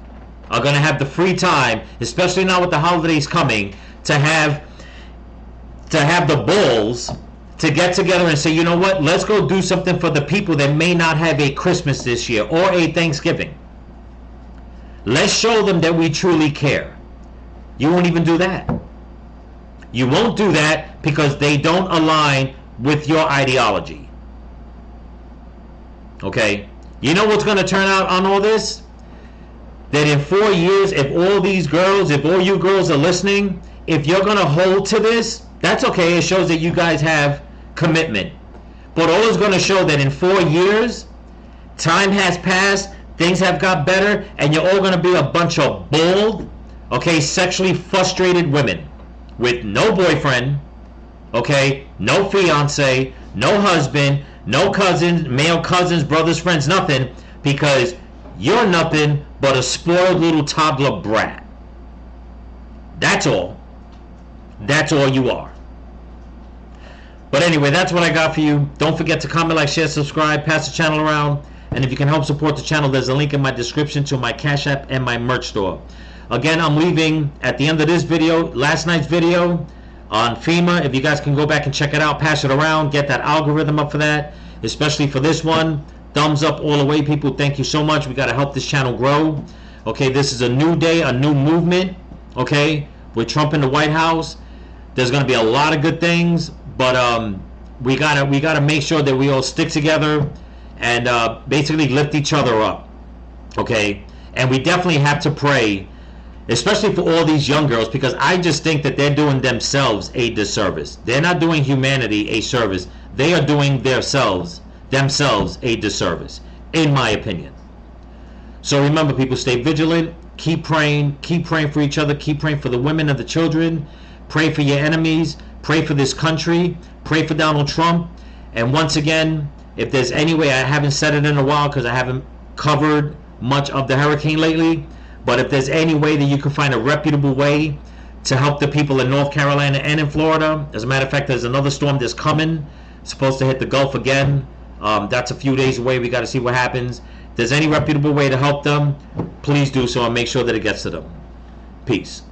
are going to have the free time, especially now with the holidays coming, to have the balls to get together and say, you know what, let's go do something for the people that may not have a Christmas this year or a Thanksgiving. Let's show them that we truly care. You won't even do that. You won't do that because they don't align with your ideology. Okay? You know what's going to turn out on all this? That in 4 years, if all these girls, if all you girls are listening, if you're going to hold to this, that's okay. It shows that you guys have commitment. But all it's going to show that in 4 years, time has passed, things have got better, and you're all going to be a bunch of bald, okay, sexually frustrated women with no boyfriend, okay, no fiance, no husband, no cousins, male cousins, brothers, friends, nothing, because you're nothing but a spoiled little toddler brat. That's all. That's all you are. But anyway, that's what I got for you. Don't forget to comment, like, share, subscribe, pass the channel around. And if you can help support the channel, there's a link in my description to my Cash App and my merch store. Again, I'm leaving at the end of this video, last night's video on FEMA. If you guys can go back and check it out, pass it around, get that algorithm up for that, especially for this one. Thumbs up all the way, people. Thank you so much. We got to help this channel grow. Okay, this is a new day, a new movement. Okay, with Trump in the White House. There's going to be a lot of good things, but we gotta make sure that we all stick together and basically lift each other up. Okay, and we definitely have to pray, especially for all these young girls, because I just think that they're doing themselves a disservice. They're not doing humanity a service. They are doing themselves a disservice, in my opinion. So remember, people, stay vigilant. Keep praying for each other. Keep praying for the women and the children. Pray for your enemies. Pray for this country. Pray for Donald Trump. And once again, if there's any way, I haven't said it in a while because I haven't covered much of the hurricane lately, but if there's any way that you can find a reputable way to help the people in North Carolina and in Florida. As a matter of fact, there's another storm that's coming. It's supposed to hit the Gulf again. That's a few days away. We got to see what happens. If there's any reputable way to help them, please do so and make sure that it gets to them. Peace.